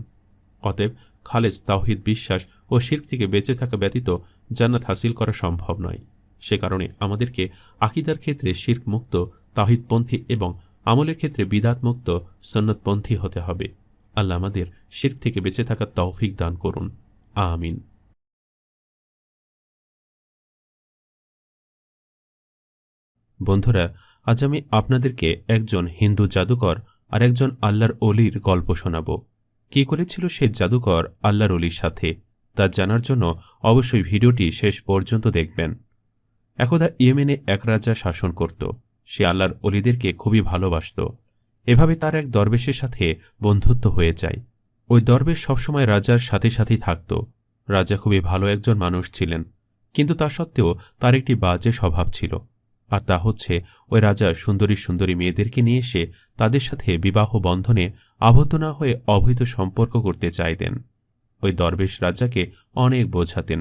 অতএব খালেস তাওহীদ বিশ্বাস ও শিরক থেকে বেঁচে থাকা ব্যতীত জান্নাত হাসিল করা সম্ভব নয়। সে কারণে আমাদেরকে আকীদার ক্ষেত্রে শিরক মুক্ত তাওহীদপন্থী এবং আমলের ক্ষেত্রে বিদআত মুক্ত সুন্নতপন্থী হতে হবে। আল্লাহ আমাদের শিরক থেকে বেঁচে থাকার তৌফিক দান করুন। আমিন। বন্ধুরা, আজ আমি আপনাদেরকে একজন হিন্দু জাদুকর আর একজন আল্লাহর অলির গল্প শোনাব। কি করেছিল সে জাদুকর আল্লাহর অলির সাথে, তা জানার জন্য অবশ্যই ভিডিওটি শেষ পর্যন্ত দেখবেন। একদা ইয়েমেনে এক রাজা শাসন করত। সে আল্লাহর অলিদেরকে খুবই ভালোবাসত। এভাবে তার এক দরবেশের সাথে বন্ধুত্ব হয়ে যায়। ওই দরবেশ সবসময় রাজার সাথে সাথেই থাকত। রাজা খুবই ভালো একজন মানুষ ছিলেন, কিন্তু তা সত্ত্বেও তার একটি বাজে স্বভাব ছিল, আর তা হচ্ছে ওই রাজা সুন্দরী সুন্দরী মেয়েদেরকে নিয়ে এসে তাদের সাথে বিবাহ বন্ধনে আবদ্ধ না হয়ে অবৈধ সম্পর্ক করতে চাইতেন। ওই দরবেশ রাজাকে অনেক বোঝাতেন।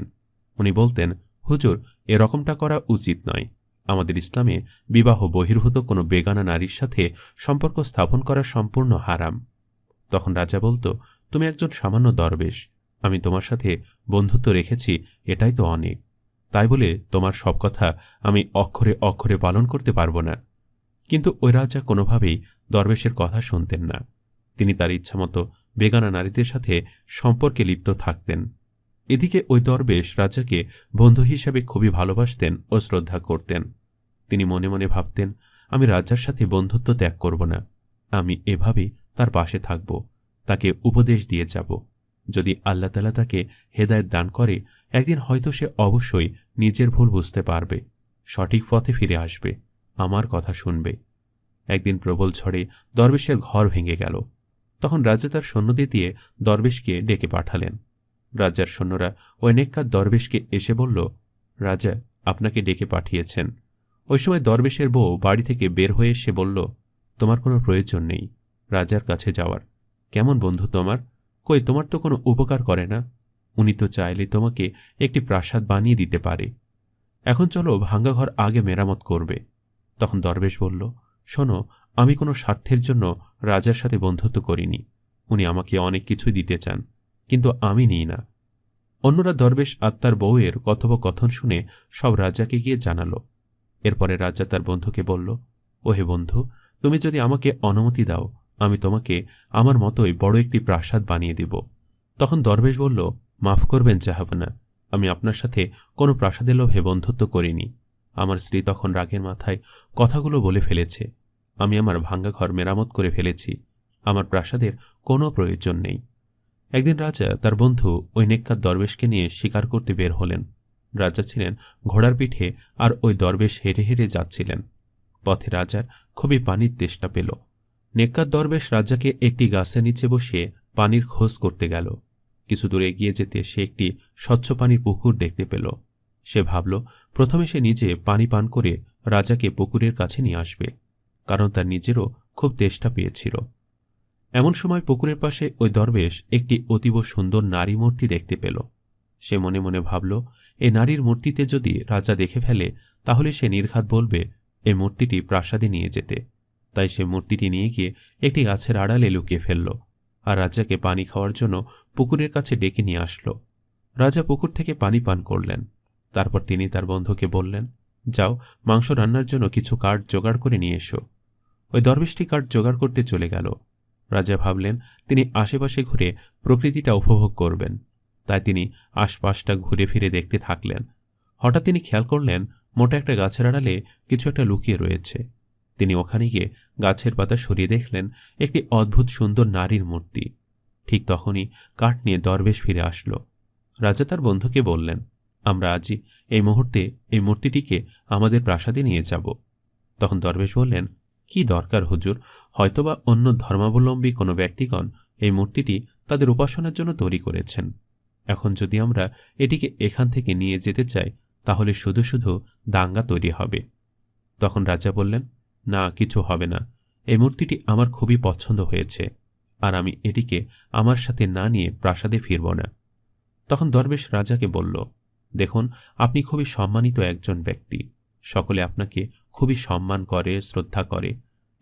উনি বলতেন, হুজুর, এরকমটা করা উচিত নয়। আমাদের ইসলামে বিবাহ বহির্ভূত কোনো বেগানা নারীর সাথে সম্পর্ক স্থাপন করা সম্পূর্ণ হারাম। তখন রাজা বলতো, তুমি একজন সামান্য দরবেশ, আমি তোমার সাথে বন্ধুত্ব রেখেছি, এটাই তো অনেক। তাই বলে তোমার সব কথা আমি অক্ষরে অক্ষরে পালন করতে পারব না। কিন্তু ওই রাজা কোনোভাবেই দরবেশের কথা শুনতেন না। তিনি তার ইচ্ছামতো বেগানা নারীদের সাথে সম্পর্কে লিপ্ত থাকতেন। এদিকে ওই দরবেশ রাজাকে বন্ধু হিসাবে খুবই ভালোবাসতেন ও শ্রদ্ধা করতেন। তিনি মনে মনে ভাবতেন, আমি রাজার সাথে বন্ধুত্ব ত্যাগ করব না। আমি এভাবেই তার পাশে থাকব, তাকে উপদেশ দিয়ে যাব। যদি আল্লাহ তাআলা তাকে হেদায়েত দান করে, একদিন হয়তো সে অবশ্যই নিজের ভুল বুঝতে পারবে, সঠিক পথে ফিরে আসবে, আমার কথা শুনবে। একদিন প্রবল ঝড়ে দরবেশের ঘর ভেঙে গেল। তখন রাজা তার সৈন্যদের দিয়ে দরবেশকে ডেকে পাঠালেন। রাজার সৈন্যরা ওই নেককার দরবেশকে এসে বলল, রাজা আপনাকে ডেকে পাঠিয়েছেন। ওই সময় দরবেশের বউ বাড়ি থেকে বের হয়ে এসে বলল, তোমার কোনো প্রয়োজন নেই রাজার কাছে যাওয়ার। কেমন বন্ধু তোমার? কই, তোমার তো কোনো উপকার করে না। উনি তো চাইলে তোমাকে একটি প্রাসাদ বানিয়ে দিতে পারে। এখন চলো, ভাঙ্গা ঘর আগে মেরামত করবে। তখন দরবেশ বলল, শোনো, আমি কোনো স্বার্থের জন্য রাজার সাথে বন্ধুত্ব করিনি। উনি আমাকে অনেক কিছুই দিতে চান, কিন্তু আমি নিই না। অন্যরা দরবেশ আত্মার বউয়ের কথোপকথন শুনে সব রাজাকে গিয়ে জানালো। এরপরে রাজা তার বন্ধুকে বলল, ওহে বন্ধু, তুমি যদি আমাকে অনুমতি দাও, আমি তোমাকে আমার মতোই বড় একটি প্রাসাদ বানিয়ে দিব। তখন দরবেশ বলল, মাফ করবেন জাহাবনা, আমি আপনার সাথে কোনো প্রাসাদের লোভে বন্ধুত্ব করিনি। আমার স্ত্রী তখন রাগের মাথায় কথাগুলো বলে ফেলেছে। আমি আমার ভাঙ্গা ঘর মেরামত করে ফেলেছি, আমার প্রাসাদের কোনো প্রয়োজন নেই। একদিন রাজা তার বন্ধু ওই নেককার দরবেশকে নিয়ে শিকার করতে বের হলেন। রাজা ছিলেন ঘোড়ার পিঠে, আর ওই দরবেশ হেঁটে হেঁটে যাচ্ছিলেন। পথে রাজার খুবই পানির তেষ্টা পেল। নেককার দরবেশ রাজাকে একটি গাছের নিচে বসিয়ে পানির খোঁজ করতে গেল। কিছু দূর এগিয়ে যেতে সে একটি স্বচ্ছ পানির পুকুর দেখতে পেল। সে ভাবল, প্রথমে সে নিজে পানি পান করে রাজাকে পুকুরের কাছে নিয়ে আসবে, কারণ তার নিজেরও খুব তেষ্টা পেয়েছিল। এমন সময় পুকুরের পাশে ওই দরবেশ একটি অতীব সুন্দর নারী মূর্তি দেখতে পেল। সে মনে মনে ভাবল, এই নারীর মূর্তিতে যদি রাজা দেখে ফেলে, তাহলে সে নির্ঘাত বলবে এই মূর্তিটি প্রাসাদে নিয়ে যেতে। তাই সে মূর্তিটি নিয়ে গিয়ে একটি গাছের আড়ালে লুকিয়ে ফেলল, আর রাজাকে পানি খাওয়ার জন্য পুকুরের কাছে ডেকে নিয়ে আসলো। রাজা পুকুর থেকে পানি পান করলেন। তারপর তিনি তার বন্ধুকে বললেন, যাও, মাংস রান্নার জন্য কিছু কাঠ জোগাড় করে নিয়ে এসো। ওই দরবেশটি কাঠ জোগাড় করতে চলে গেল। রাজা ভাবলেন তিনি আশেপাশে ঘুরে প্রকৃতিটা উপভোগ করবেন, তাই তিনি আশপাশটা ঘুরে ফিরে দেখতে থাকলেন। হঠাৎ তিনি খেয়াল করলেন মোটা একটা গাছের আড়ালে কিছু একটা লুকিয়ে রয়েছে। তিনি ওখানে গিয়ে গাছের পাতা সরিয়ে দেখলেন একটি অদ্ভুত সুন্দর নারীর মূর্তি। ঠিক তখনই কাঠ নিয়ে দরবেশ ফিরে আসলো। রাজা তার বন্ধুকে বললেন, আমরা আজই এই মুহূর্তে এই মূর্তিটিকে আমাদের প্রাসাদে নিয়ে যাব। তখন দরবেশ বললেন, কি দরকার হুজুর, হয়তোবা অন্য ধর্মাবলম্বী কোনো ব্যক্তিগণ এই মূর্তিটি তাদের উপাসনার জন্য তৈরি করেছেন। এখন যদি আমরা এটিকে এখান থেকে নিয়ে যেতে চাই, তাহলে শুধু শুধু দাঙ্গা তৈরি হবে। তখন রাজা বললেন, না, কিছু হবে না। এই মূর্তিটি আমার খুবই পছন্দ হয়েছে, আর আমি এটিকে আমার সাথে না নিয়ে প্রাসাদে ফিরব না। তখন দরবেশ রাজাকে বলল, দেখুন, আপনি খুবই সম্মানিত একজন ব্যক্তি, সকলে আপনাকে খুবই সম্মান করে, শ্রদ্ধা করে।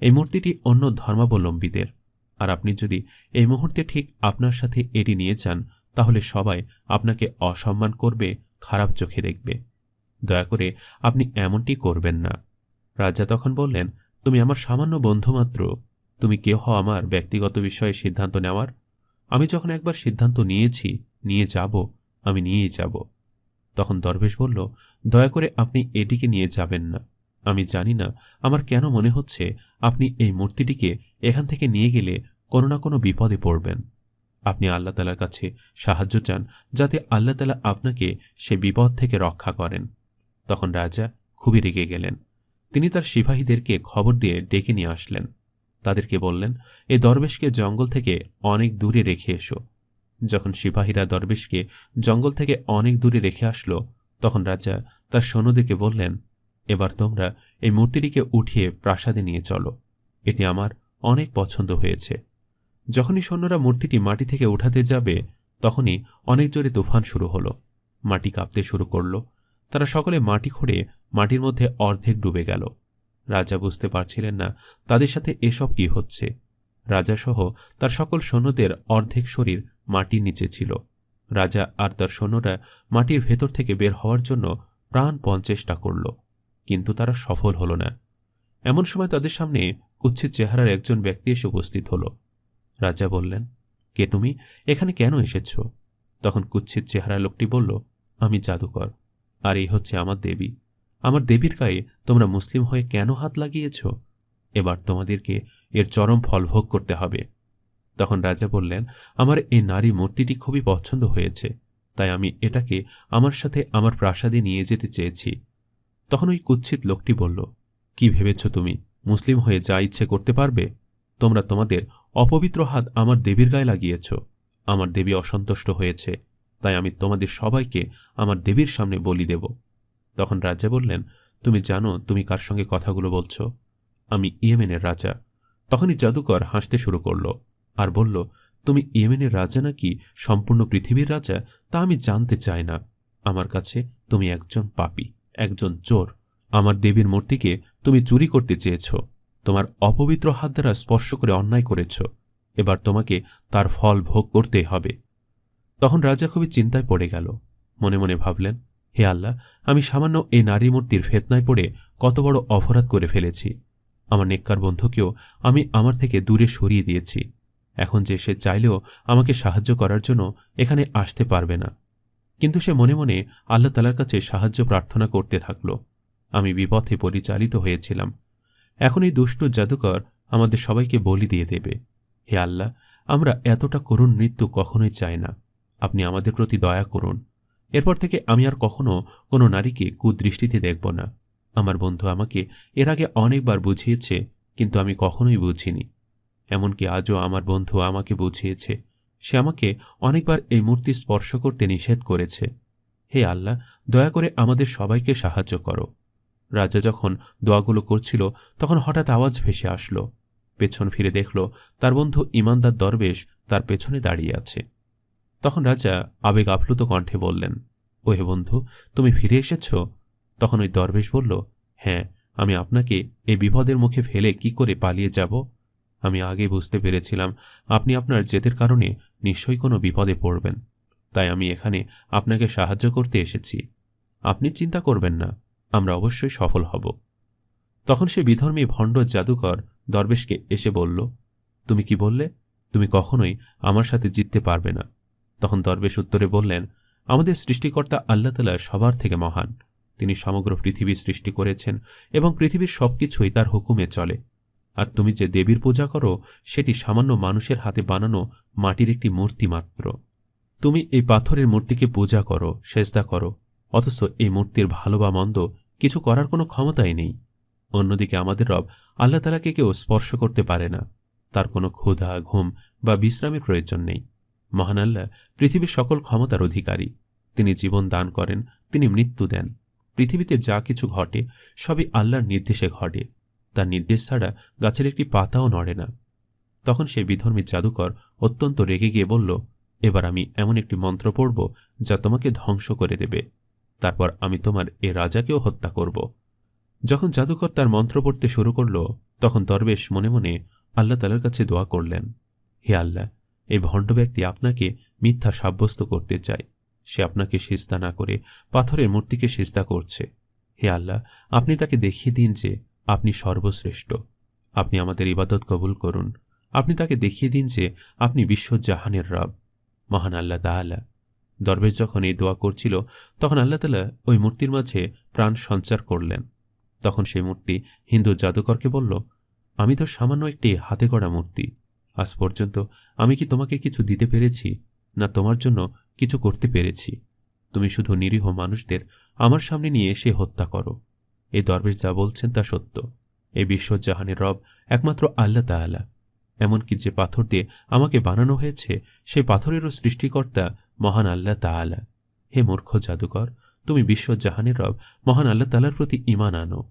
এই মূর্তিটি অন্য ধর্মাবলম্বীদের, আর আপনি যদি এই মুহূর্তে ঠিক আপনার সাথে এটি নিয়ে যান, তাহলে সবাই আপনাকে অসম্মান করবে, খারাপ চোখে দেখবে। দয়া করে আপনি এমনটি করবেন না। রাজা তখন বললেন, তুমি আমার সামান্য বন্ধু মাত্র, তুমি কে হও আমার ব্যক্তিগত বিষয়ে সিদ্ধান্ত নেওয়ার? আমি যখন একবার সিদ্ধান্ত নিয়েছি, নিয়ে যাব, আমি নিয়েই যাব। তখন দরবেশ বলল, দয়া করে আপনি এটিকে নিয়ে যাবেন না। আমি জানি না আমার কেন মনে হচ্ছে আপনি এই মূর্তিটিকে এখান থেকে নিয়ে গেলে কোনো না কোনো বিপদে পড়বেন। আপনি আল্লাহ তাআলার কাছে সাহায্য চান, যাতে আল্লাহ তাআলা আপনাকে সে বিপদ থেকে রক্ষা করেন। তখন রাজা খুবই রেগে গেলেন। তিনি তার সিপাহীদেরকে খবর দিয়ে ডেকে নিয়ে আসলেন। তাদেরকে বললেন, এ দরবেশকে জঙ্গল থেকে অনেক দূরে রেখে এসো। যখন সিপাহীরা দরবেশকে জঙ্গল থেকে অনেক দূরে রেখে আসলো, তখন রাজা তার সৈন্যদেরকে বললেন, এবার তোমরা এই মূর্তিটিকে উঠিয়ে প্রাসাদে নিয়ে চলো, এটি আমার অনেক পছন্দ হয়েছে। যখনই সৈন্যরা মূর্তিটি মাটি থেকে উঠাতে যাবে, তখনই অনেক জোরে তুফান শুরু হলো। মাটি কাঁপতে শুরু করল। তারা সকলে মাটি খুঁড়ে মাটির মধ্যে অর্ধেক ডুবে গেল। রাজা বুঝতে পারছিলেন না তাদের সাথে এসব কি হচ্ছে। রাজাসহ তার সকল সৈন্যদের অর্ধেক শরীর মাটির নিচে ছিল। রাজা আর তার সৈন্যরা মাটির ভেতর থেকে বের হওয়ার জন্য প্রাণপণ চেষ্টা করল, কিন্তু তারা সফল হল না। এমন সময় তাদের সামনে কুৎসিত চেহারার একজন ব্যক্তি এসে উপস্থিত হল। রাজা বললেন, কে তুমি? এখানে কেন এসেছ? তখন কুৎসিত চেহারা লোকটি বলল, আমি জাদুকর, আর এই হচ্ছে আমার দেবী। আমার দেবীর গায়ে তোমরা মুসলিম হয়ে কেন হাত লাগিয়েছ? এবার তোমাদেরকে এর চরম ফল ভোগ করতে হবে। তখন রাজা বললেন, আমার এই নারী মূর্তিটি খুবই পছন্দ হয়েছে, তাই আমি এটাকে আমার সাথে আমার প্রাসাদে নিয়ে যেতে চেয়েছি। তখন ওই কুৎসিত লোকটি বলল, কি ভেবেছ তুমি মুসলিম হয়ে যা ইচ্ছে করতে পারবে? তোমরা তোমাদের অপবিত্র হাত আমার দেবীর গায়ে লাগিয়েছ। আমার দেবী অসন্তুষ্ট হয়েছে, তাই আমি তোমাদের সবাইকে আমার দেবীর সামনে বলি দেব। তখন রাজা বললেন, তুমি জানো তুমি কার সঙ্গে কথাগুলো বলছ? আমি ইয়েমেনের রাজা। তখনই জাদুকর হাসতে শুরু করল আর বলল, তুমি ইয়েমেনের রাজা নাকি সম্পূর্ণ পৃথিবীর রাজা তা আমি জানতে চাই না। আমার কাছে তুমি একজন পাপী, একজন চোর। আমার দেবীর মূর্তিকে তুমি চুরি করতে চেয়েছ, তোমার অপবিত্র হাত দ্বারা স্পর্শ করে অন্যায় করেছ। এবার তোমাকে তার ফল ভোগ করতেই হবে। তখন রাজা খুবই চিন্তায় পড়ে গেল। মনে মনে ভাবলেন, হে আল্লাহ, আমি সামান্য এই নারী মূর্তির ফেতনায় পড়ে কত বড় অপরাধ করে ফেলেছি। আমার নেককার বন্ধুকেও আমি আমার থেকে দূরে সরিয়ে দিয়েছি। এখন যে সে চাইলেও আমাকে সাহায্য করার জন্য এখানে আসতে পারবে না। কিন্তু সে মনে মনে আল্লাহ তাআলার কাছে সাহায্য প্রার্থনা করতে থাকল। আমি বিপথে পরিচালিত হয়েছিলাম। এখন এই দুষ্ট জাদুকর আমাদের সবাইকে বলি দিয়ে দেবে। হে আল্লাহ, আমরা এতটা করুণ মৃত্যু কখনোই চাই না। আপনি আমাদের প্রতি দয়া করুন। এরপর থেকে আমি আর কখনো কোনো নারীকে কুদৃষ্টিতে দেখব না। আমার বন্ধু আমাকে এর আগে অনেকবার বুঝিয়েছে, কিন্তু আমি কখনোই বুঝিনি। এমনকি আজও আমার বন্ধু আমাকে বুঝিয়েছে। সে আমাকে অনেকবার এই মূর্তি স্পর্শ করতে নিষেধ করেছে। হে আল্লাহ, দয়া করে আমাদের সবাইকে সাহায্য করো। রাজা যখন দোয়াগুলো করছিল, তখন হঠাৎ আওয়াজ ভেসে আসলো। পেছন ফিরে দেখল তার বন্ধু ইমানদার দরবেশ তার পেছনে দাঁড়িয়ে আছে। তখন রাজা আবেগ আপ্লুত কণ্ঠে বললেন, ওহে বন্ধু, তুমি ফিরে এসেছ? তখন ওই দরবেশ বলল, হ্যাঁ, আমি আপনাকে এই বিপদের মুখে ফেলে কি করে পালিয়ে যাব? আমি আগে বুঝতে পেরেছিলাম আপনি আপনার জেদের কারণে নিশ্চয়ই কোনো বিপদে পড়বেন, তাই আমি এখানে আপনাকে সাহায্য করতে এসেছি। আপনি চিন্তা করবেন না, আমরা অবশ্যই সফল হব। তখন সে বিধর্মী ভণ্ড জাদুকর দরবেশকে এসে বলল, তুমি কি বললে? তুমি কখনোই আমার সাথে জিততে পারবে না। তখন দরবেশ উত্তরে বললেন, আমাদের সৃষ্টিকর্তা আল্লাহ তাআলা সবার থেকে মহান। তিনি সমগ্র পৃথিবী সৃষ্টি করেছেন এবং পৃথিবীর সবকিছুই তার হুকুমে চলে। আর তুমি যে দেবীর পূজা করো, সেটি সামান্য মানুষের হাতে বানানো মাটির একটি মূর্তি মাত্র। তুমি এই পাথরের মূর্তিকে পূজা করো, সেজদা করো, অথচ এই মূর্তির ভালো বা মন্দ কিছু করার কোনো ক্ষমতাই নেই। অন্যদিকে আমাদের রব আল্লাহ তাআলাকে কেউ স্পর্শ করতে পারে না। তার কোনো ক্ষুধা, ঘুম বা বিশ্রামের প্রয়োজন নেই। মহান আল্লাহ পৃথিবীর সকল ক্ষমতার অধিকারী। তিনি জীবন দান করেন, তিনি মৃত্যু দেন। পৃথিবীতে যা কিছু ঘটে সবই আল্লাহর নির্দেশে ঘটে, তার নির্দেশ ছাড়া গাছের একটি পাতাও নড়ে না। তখন সেই বিধর্মী জাদুকর অত্যন্ত রেগে গিয়ে বলল, এবার আমি এমন একটি মন্ত্র পড়ব যা তোমাকে ধ্বংস করে দেবে, তারপর আমি তোমার এ রাজাকেও হত্যা করব। যখন জাদুকর তার মন্ত্র পড়তে শুরু করল, তখন দরবেশ মনে মনে আল্লাহ তাআলার কাছে দোয়া করলেন, হে আল্লাহ, এই ভণ্ড ব্যক্তি আপনাকে মিথ্যা সাব্যস্ত করতে চায়। সে আপনাকে সিজদা না করে পাথরের মূর্তিকে সিজদা করছে। হে আল্লাহ, আপনি তাকে দেখিয়ে দিন যে আপনি সর্বশ্রেষ্ঠ। আপনি আমাদের ইবাদত কবুল করুন। আপনি তাকে দেখিয়ে দিন যে আপনি বিশ্বজাহানের রব, মহান আল্লাহ তাআলা। দরবেশ যখন এই দোয়া করছিল, তখন আল্লাহ তাআলা ওই মূর্তির মাঝে প্রাণ সঞ্চার করলেন। তখন সেই মূর্তি হিন্দু জাদুকরকে বলল, আমি তো সামান্য একটি হাতে গড়া মূর্তি। আজ পর্যন্ত আমি কি তোমাকে কিছু দিতে পেরেছি, না তোমার জন্য কিছু করতে পেরেছি? তুমি শুধু নিরীহ মানুষদের আমার সামনে নিয়ে এসে হত্যা করো। এই দরবেশ যা বলছেন তা সত্য। এই বিশ্বজাহানের রব একমাত্র আল্লাহ তাআলা। এমনকি যে পাথর দিয়ে আমাকে বানানো হয়েছে, সেই পাথরেরও সৃষ্টিকর্তা মহান আল্লাহ তাআলা। হে মূর্খ জাদুকর, তুমি বিশ্বজাহানের রব মহান আল্লাহ তাআলার প্রতি ঈমান আনো।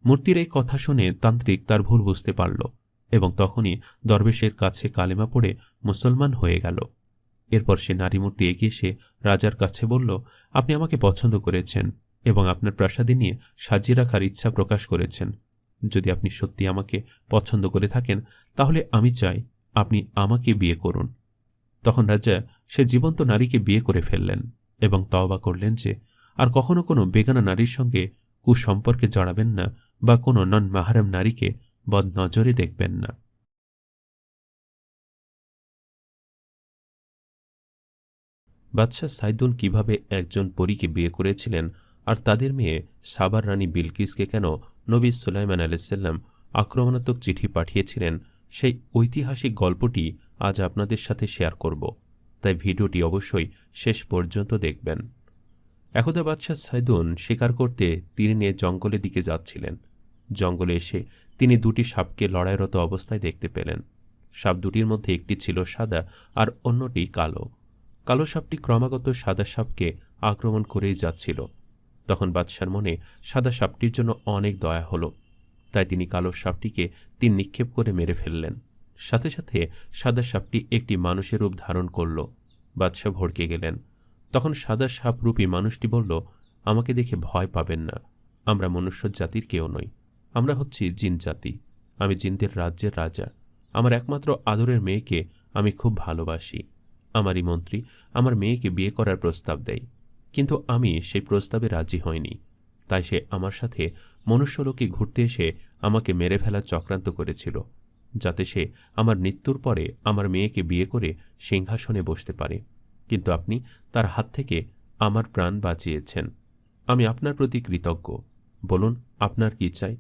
মূর্তির এই কথা শুনে তান্ত্রিক তার ভুল বুঝতে পারল এবং তখনই দরবেশের কাছে কালেমা পড়ে মুসলমান হয়ে গেল। এরপর সে নারী মূর্তি এগিয়ে এসে রাজার কাছে বলল, আপনি আমাকে পছন্দ করেছেন এবং আপনার প্রাসাদে নিয়ে সাজিয়ে রাখার ইচ্ছা প্রকাশ করেছেন। যদি আপনি সত্যি আমাকে পছন্দ করে থাকেন, তাহলে আমি চাই আপনি আমাকে বিয়ে করুন। তখন রাজা সে জীবন্ত নারীকে বিয়ে করে ফেললেন এবং তওবা করলেন যে আর কখনো কোনো বেগানা নারীর সঙ্গে কুসম্পর্কে জড়াবেন না বা কোনো নন মাহরাম নারীকে বদনজরে দেখবেন না। বাদশাহ সাইদুন কিভাবে একজন পরীকে বিয়ে করেছিলেন আর তাদের মেয়ে সাবার রানী বিলকিসকে কেন নবী সুলাইমান আলাইহিসসালাম আক্রমণাত্মক চিঠি পাঠিয়েছিলেন, সেই ঐতিহাসিক গল্পটি আজ আপনাদের সাথে শেয়ার করব, তাই ভিডিওটি অবশ্যই শেষ পর্যন্ত দেখবেন। একদা বাদশাহ সাইদুন শিকার করতে তীর নিয়ে জঙ্গলের দিকে যাচ্ছিলেন। জঙ্গলে এসে তিনি দুটি সাপকে লড়াইরত অবস্থায় দেখতে পেলেন। সাপ দুটির মধ্যে একটি ছিল সাদা আর অন্যটি কালো। কালো সাপটি ক্রমাগত সাদা সাপকে আক্রমণ করেই যাচ্ছিল। তখন বাদশার মনে সাদা সাপটির জন্য অনেক দয়া হল, তাই তিনি কালো সাপটিকে তীর নিক্ষেপ করে মেরে ফেললেন। সাথে সাথে সাদা সাপটি একটি মানুষের রূপ ধারণ করল। বাদশাহ ভড়কে গেলেন। তখন সাদা সাপরূপী মানুষটি বলল, আমাকে দেখে ভয় পাবেন না, আমরা মনুষ্য জাতির কেউ নই, আমরা হচ্ছি জিন জাতি। আমি জিনদের রাজ্যের রাজা। আমার একমাত্র আদরের মেয়েকে আমি খুব ভালোবাসি। আমারই মন্ত্রী আমার মেয়েকে বিয়ে করার প্রস্তাব দেয়, কিন্তু আমি সেই প্রস্তাবে রাজি হইনি। তাই সে আমার সাথে মনুষ্যলোকে ঘুরতে এসে আমাকে মেরে ফেলার চক্রান্ত করেছিল, যাতে সে আমার মৃত্যুর পরে আমার মেয়েকে বিয়ে করে সিংহাসনে বসতে পারে। কিন্তু আপনি তার হাত থেকে আমার প্রাণ বাঁচিয়েছেন। আমি আপনার প্রতি কৃতজ্ঞ। বলুন আপনার কি চাই?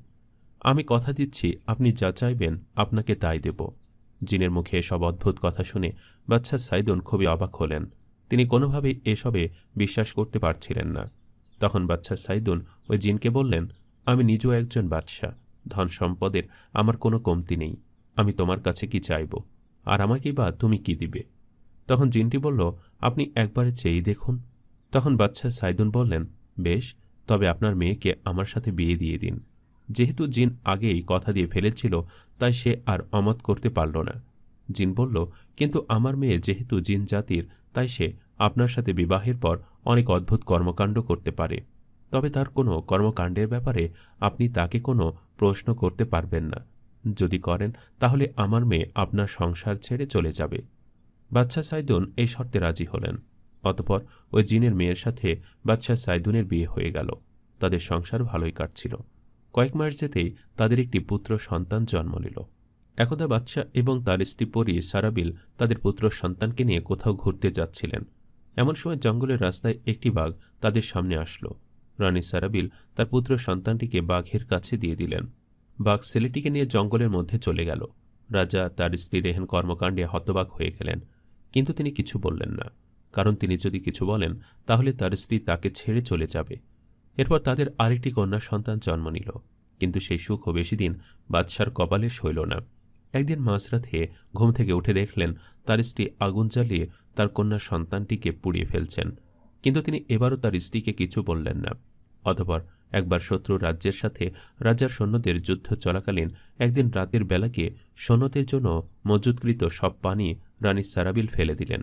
আমি কথা দিচ্ছি আপনি যা চাইবেন আপনাকে তাই দেব। জিনের মুখে এসব অদ্ভুত কথা শুনে বাদশাহ সাইদুন খুবই অবাক হলেন। তিনি কোনোভাবেই এসবে বিশ্বাস করতে পারছিলেন না। তখন বাদশাহ সাইদুন ওই জিনকে বললেন, আমি নিজেও একজন বাদশাহ, ধন সম্পদের আমার কোনো কমতি নেই। আমি তোমার কাছে কি চাইব, আর আমাকেই বা তুমি কি দিবে? তখন জিনটি বলল, আপনি একবারে চেয়েই দেখুন। তখন বাদশাহ সাইদুন বললেন, বেশ, তবে আপনার মেয়েকে আমার সাথে বিয়ে দিয়ে দিন। যেহেতু জিন আগেই কথা দিয়ে ফেলেছিল, তাই সে আর অমত করতে পারল না। জিন বলল, কিন্তু আমার মেয়ে যেহেতু জিন জাতির, তাই সে আপনার সাথে বিবাহের পর অনেক অদ্ভুত কর্মকাণ্ড করতে পারে। তবে তার কোনো কর্মকাণ্ডের ব্যাপারে আপনি তাকে কোনো প্রশ্ন করতে পারবেন না। যদি করেন তাহলে আমার মেয়ে আপনার সংসার ছেড়ে চলে যাবে। বাদশাহ সাইদুন এই শর্তে রাজি হলেন। অতঃপর ওই জিনের মেয়ের সাথে বাদশাহ সাইদুনের বিয়ে হয়ে গেল। তাদের সংসার ভালোই কাটছিল। কয়েক মাস যেতেই তাদের একটি পুত্র সন্তান জন্ম নিল। একদা বাদশাহ এবং তার স্ত্রী পরী সারাবিল তাদের পুত্র সন্তানকে নিয়ে কোথাও ঘুরতে যাচ্ছিলেন। এমন সময় জঙ্গলের রাস্তায় একটি বাঘ তাদের সামনে আসলো। রানী সারাবিল তার পুত্র সন্তানটিকে বাঘের কাছে দিয়ে দিলেন। বাঘ ছেলেটিকে নিয়ে জঙ্গলের মধ্যে চলে গেল। রাজা তার স্ত্রী রেহেন কর্মকাণ্ডে হতবাক হয়ে গেলেন, কিন্তু তিনি কিছু বললেন না, কারণ তিনি যদি কিছু বলেন তাহলে তার স্ত্রী তাকে ছেড়ে চলে যাবে। এরপর তাদের আরেকটি কন্যা সন্তান জন্ম নিল, কিন্তু সেই সুখও বেশি দিন বাদশার কপালে সইল না। একদিন মাঝরাতে ঘুম থেকে উঠে দেখলেন তার স্ত্রী আগুন জ্বালিয়ে তার কন্যা সন্তানটিকে পুড়িয়ে ফেলছেন, কিন্তু তিনি এবারও তার স্ত্রীকে কিছু বললেন না। অতঃপর একবার শত্রু রাজ্যের সাথে রাজার সৈন্যদের যুদ্ধ চলাকালীন একদিন রাতের বেলাকে সৈন্যদের জন্য মজুতকৃত সব পানি রানী সারাবিল ফেলে দিলেন।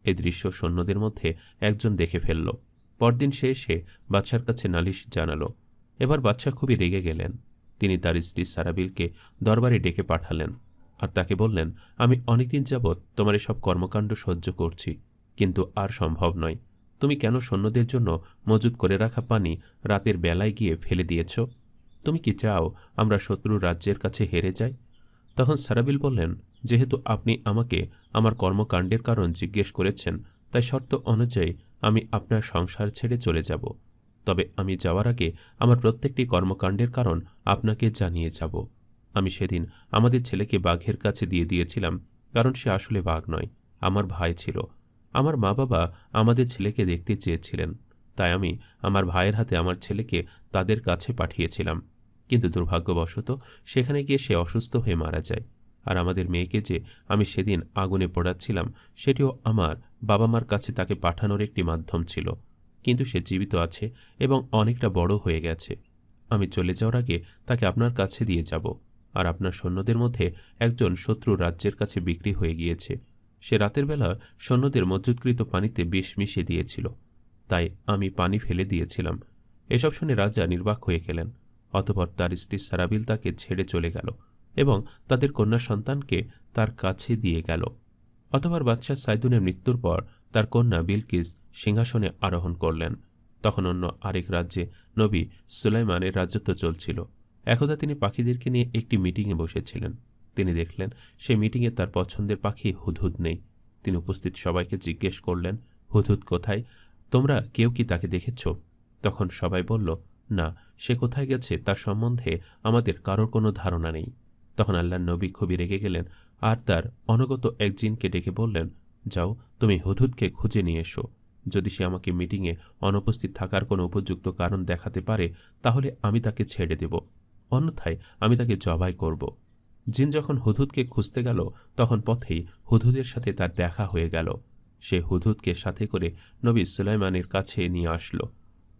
এই দৃশ্য সৈন্যদের মধ্যে একজন দেখে ফেলল। পরদিন সে এসে বাদশার কাছে নালিশ জানাল। এবার বাদশাহ খুবই রেগে গেলেন। তিনি তার স্ত্রী সারাবিলকে দরবারে ডেকে পাঠালেন আর তাকে বললেন, আমি অনেকদিন যাবৎ তোমার এসব কর্মকাণ্ড সহ্য করছি, কিন্তু আর সম্ভব নয়। তুমি কেন সৈন্যদের জন্য মজুত করে রাখা পানি রাতের বেলায় গিয়ে ফেলে দিয়েছ? তুমি কি চাও আমরা শত্রু রাজ্যের কাছে হেরে যাই? তখন সারাবিল বললেন, যেহেতু আপনি আমাকে আমার কর্মকাণ্ডের কারণ জিজ্ঞেস করেছেন, তাই শর্ত অনুযায়ী আমি আপনার সংসার ছেড়ে চলে যাব। তবে আমি যাওয়ার আগে আমার প্রত্যেকটি কর্মকাণ্ডের কারণ আপনাকে জানিয়ে যাব। আমি সেদিন আমাদের ছেলেকে বাঘের কাছে দিয়ে দিয়েছিলাম, কারণ সে আসলে বাঘ নয়, আমার ভাই ছিল। আমার মা বাবা আমাদের ছেলেকে দেখতে চেয়েছিলেন, তাই আমি আমার ভাইয়ের হাতে আমার ছেলেকে তাদের কাছে পাঠিয়েছিলাম। কিন্তু দুর্ভাগ্যবশত সেখানে গিয়ে সে অসুস্থ হয়ে মারা যায়। আর আমাদের মেয়েকে যে আমি সেদিন আগুনে পোড়াচ্ছিলাম, সেটিও আমার বাবা মার কাছে তাকে পাঠানোর একটি মাধ্যম ছিল। কিন্তু সে জীবিত আছে এবং অনেকটা বড় হয়ে গেছে। আমি চলে যাওয়ার আগে তাকে আপনার কাছে দিয়ে যাব। আর আপনার সৈন্যদের মধ্যে একজন শত্রু রাজ্যের কাছে বিক্রি হয়ে গিয়েছে। সে রাতের বেলা সৈন্যদের মজুতকৃত পানিতে বিষ মিশিয়ে দিয়েছিল, তাই আমি পানি ফেলে দিয়েছিলাম। এসব শুনে রাজা নির্বাক হয়ে গেলেন। অতঃপর তার স্ত্রী সারাবিল তাকে ছেড়ে চলে গেল এবং তাদের কন্যা সন্তানকে তার কাছে দিয়ে গেল। অতঃপর বাদশাহ সাইদুনের মৃত্যুর পর তার কন্যা বিলকিস সিংহাসনে আরোহণ করলেন। তখন অন্য আরেক রাজ্যে নবী সুলাইমানের রাজত্ব চলছিল। একদা তিনি পাখিদেরকে নিয়ে একটি মিটিংয়ে বসেছিলেন। তিনি দেখলেন সেই মিটিংয়ে তার পছন্দের পাখি হুদহুদ নেই। তিনি উপস্থিত সবাইকে জিজ্ঞেস করলেন, হুদহুদ কোথায়? তোমরা কেউ কি তাকে দেখেছ? তখন সবাই বলল, না, সে কোথায় গেছে তার সম্বন্ধে আমাদের কারোর কোনো ধারণা নেই। তখন আল্লাহর নবী খুবই রেগে গেলেন আর তার অনগত এক জিনকে ডেকে বললেন, যাও, তুমি হুদহুদকে খুঁজে নিয়ে এসো। যদি সে আমাকে মিটিংয়ে অনুপস্থিত থাকার কোনো উপযুক্ত কারণ দেখাতে পারে, তাহলে আমি তাকে ছেড়ে দেব, অন্যথায় আমি তাকে জবাই করব। জিন যখন হুদহুদকে খুঁজতে গেল, তখন পথেই হুদহুদের সাথে তার দেখা হয়ে গেল। সে হুদহুদকে সাথে করে নবী সুলাইমানের কাছে নিয়ে আসলো।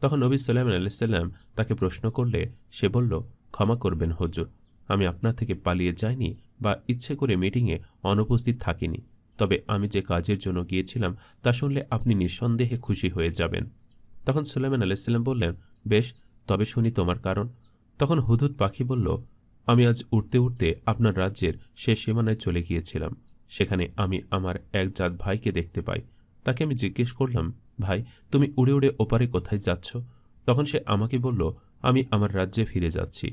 তখন নবী সুলাইমান আলাইহিসসালাম তাকে প্রশ্ন করলে সে বলল, ক্ষমা করবেন হুজুর, আমি আপনার থেকে পালিয়ে যাইনি বা ইচ্ছে করে মিটিংয়ে অনুপস্থিত থাকিনি। তবে আমি যে কাজের জন্য গিয়েছিলাম তা শুনলে আপনি নিঃসন্দেহে খুশি হয়ে যাবেন। তখন সুলাইমান আলাইহিসসালাম বললেন, বেশ, তবে শুনি তোমার কারণ। তখন হুদহুদ পাখি বলল, আমি আজ উড়তে উড়তে আপনার রাজ্যের শেষ সীমানায় চলে গিয়েছিলাম। সেখানে আমি আমার এক জাত ভাইকে দেখতে পাই। তাকে আমি জিজ্ঞেস করলাম, ভাই, তুমি উড়ে উড়ে ওপারে কোথায় যাচ্ছ? তখন সে আমাকে বলল, আমি আমার রাজ্যে ফিরে যাচ্ছি।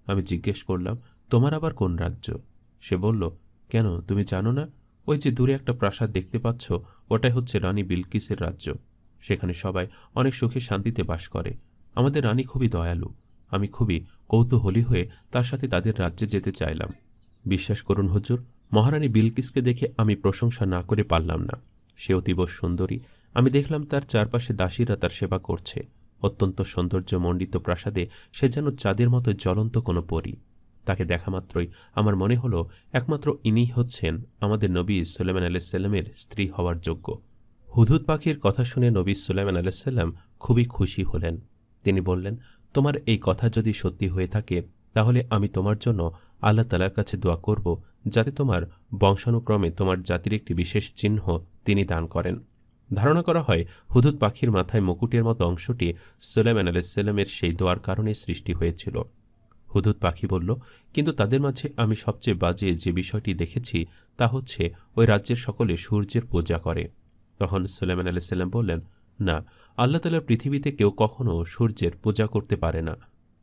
আমি জিজ্ঞেস করলাম, তোমার আবার কোন রাজ্য? সে বলল, কেন, তুমি জানো না? ওই যে দূরে একটা প্রাসাদ দেখতে পাচ্ছ, ওটাই হচ্ছে রানী বিলকিসের রাজ্য। সেখানে সবাই অনেক সুখে শান্তিতে বাস করে। আমাদের রানী খুবই দয়ালু। আমি খুবই কৌতূহলী হয়ে তার সাথে তাদের রাজ্যে যেতে চাইলাম। বিশ্বাস করুন হুজুর, মহারানী বিলকিসকে দেখে আমি প্রশংসা না করে পারলাম না। সে অতীব সুন্দরী। আমি দেখলাম তার চারপাশে দাসীরা তার সেবা করছে। অত্যন্ত সৌন্দর্যমণ্ডিত প্রাসাদে সে যেন চাঁদের মতো জ্বলন্ত কোনো পরী। তাকে দেখা মাত্রই আমার মনে হলো একমাত্র ইনিই হচ্ছেন আমাদের নবী সুলাইমান আলাইহিসসালামের স্ত্রী হওয়ার যোগ্য। হুদহুদ পাখির কথা শুনে নবী সুলাইমান আলাইহিসসালাম খুবই খুশি হলেন। তিনি বললেন, তোমার এই কথা যদি সত্যি হয়ে থাকে, তাহলে আমি তোমার জন্য আল্লাহ তাআলার কাছে দোয়া করব, যাতে তোমার বংশানুক্রমে তোমার জাতির একটি বিশেষ চিহ্ন তিনি দান করেন। ধারণা করা হয় হুদহুদ পাখির মাথায় মুকুটের মতো অংশটি সুলাইমান আলাইহিসসালামের সেই দোয়ার কারণে সৃষ্টি হয়েছিল। হুদহুদ পাখি বলল, কিন্তু তাদের মাঝে আমি সবচেয়ে বাজে যে বিষয়টি দেখেছি তা হচ্ছে ওই রাজ্যের সকলে সূর্যের পূজা করে। তখন সুলাইমান আলাইহিসসালাম বললেন, না, আল্লাহ তাআলা পৃথিবীতে কেউ কখনো সূর্যের পূজা করতে পারে না।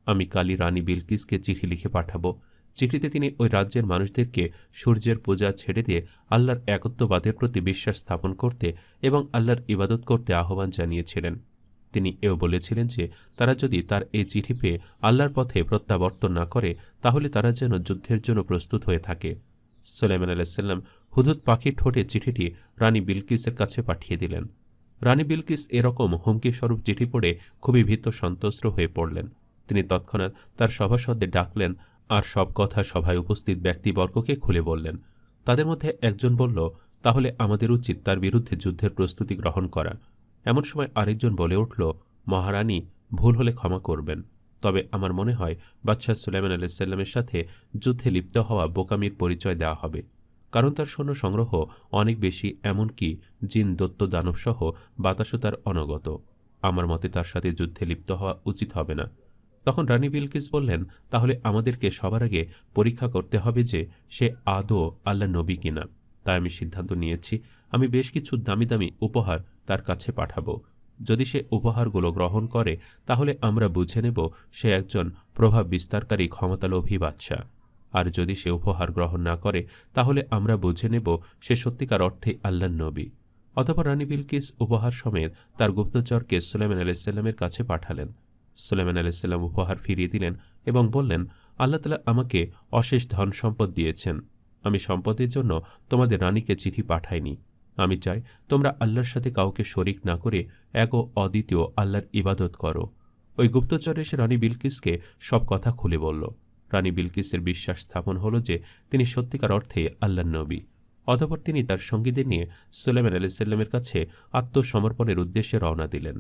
আমি কালই রানী বিলকিসকে চিঠি লিখে পাঠাবো। চিঠিতে তিনি ওই রাজ্যের মানুষদেরকে সূর্যের পূজা ছেড়ে দিয়ে আল্লাহর একত্ববাদের প্রতি বিশ্বাস স্থাপন করতে এবং আল্লাহর ইবাদত করতে আহ্বান জানিয়েছিলেন। তিনি এও বলেছিলেন যে তারা যদি তার এই চিঠি পেয়ে আল্লাহর পথে প্রত্যাবর্তন না করে, তাহলে তারা যেন যুদ্ধের জন্য প্রস্তুত হয়ে থাকে। সুলাইমান আলাইহিসসালাম হুদহুদ পাখির ঠোঁটে চিঠিটি রানী বিলকিসের কাছে পাঠিয়ে দিলেন। রানী বিলকিস এরকম হুমকিস্বরূপ চিঠি পড়ে খুবই ভীত সন্ত্রস্ত হয়ে পড়লেন। তিনি তৎক্ষণাৎ তার সভাসদদের ডাকলেন আর সব কথা সভায় উপস্থিত ব্যক্তিবর্গকে খুলে বললেন। তাদের মধ্যে একজন বলল, তাহলে আমাদের উচিত তার বিরুদ্ধে যুদ্ধের প্রস্তুতি গ্রহণ করা। এমন সময় আরেকজন বলে উঠল, মহারানী, ভুল হলে ক্ষমা করবেন। তবে আমার মনে হয় বাদশাহ সুলাইমান আলাইহিসসালামের সাথে যুদ্ধে লিপ্ত হওয়া বোকামির পরিচয় দেওয়া হবে, কারণ তার সৈন্য সংগ্রহ অনেক বেশি, এমনকি জিন দত্ত দানবসহ বাতাসও তার অনগত। আমার মতে তার সাথে যুদ্ধে লিপ্ত হওয়া উচিত হবে না। তখন রানী বিলকিস বললেন, তাহলে আমাদেরকে সবার আগে পরীক্ষা করতে হবে যে সে আদৌ আল্লাহ নবী কিনা। তাই আমি সিদ্ধান্ত নিয়েছি আমি বেশ কিছু দামি দামি উপহার তার কাছে পাঠাবো। যদি সে উপহারগুলো গ্রহণ করে তাহলে আমরা বুঝে নেব সে একজন প্রভাব বিস্তারকারী ক্ষমতালোভী বাদশা। আর যদি সে উপহার গ্রহণ না করে তাহলে আমরা বুঝে নেব সে সত্যিকার অর্থে আল্লাহর নবী। অতঃপর রানী বিলকিস উপহার সমেত তার গুপ্তচরকে সুলাইমান আলাইহিসসালামের কাছে পাঠালেন। সুলাইমান আলাইহিসসালাম উপহার ফিরিয়ে দিলেন এবং বললেন, আল্লাহ তাআলা আমাকে অশেষ ধন সম্পদ দিয়েছেন। আমি সম্পদের জন্য তোমাদের রানীকে চিঠি পাঠাইনি। আমি চাই তোমরা আল্লাহর সাথে কাউকে শরিক না করে এক ও অদ্বিতীয় আল্লাহর ইবাদত করো। ওই গুপ্তচর এসে রানী বিলকিসকে সব কথা খুলে বলল। রানী বিলকিসের বিশ্বাস স্থাপন হল যে তিনি সত্যিকার অর্থে আল্লাহর নবী। অতঃপর তিনি তার সঙ্গীদের নিয়ে সুলাইমান আলাইহিসসালামের কাছে আত্মসমর্পণের উদ্দেশ্যে রওনা দিলেন।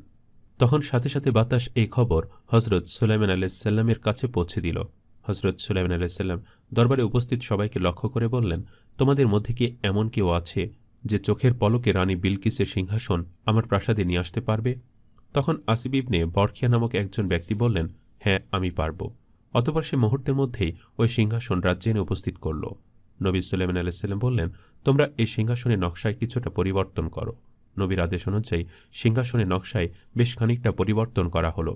তখন সাথে সাথে বাতাস এই খবর হজরত সুলাইমান আলাইহিসসালামের কাছে পৌঁছে দিল। হজরত সুলাইমান আলাইহিসসালাম দরবারে উপস্থিত সবাইকে লক্ষ্য করে বললেন, তোমাদের মধ্যে কি এমন কেউ আছে যে চোখের পলকে রানী বিলকিসের সিংহাসন আমার প্রাসাদে নিয়ে আসতে পারবে? তখন আসিব ইবনে বরখিয়া নামক একজন ব্যক্তি বললেন, হ্যাঁ, আমি পারব। অতঃপর সে মুহূর্তের মধ্যেই ওই সিংহাসন রাজ্যে এনে উপস্থিত করল। নবী সুলাইমান আলাইহিসসালাম বললেন, তোমরা এই সিংহাসনের নকশায় কিছুটা পরিবর্তন করো। নবীর আদেশ অনুযায়ী সিংহাসনের নকশায় বেশ খানিকটা পরিবর্তন করা হলো।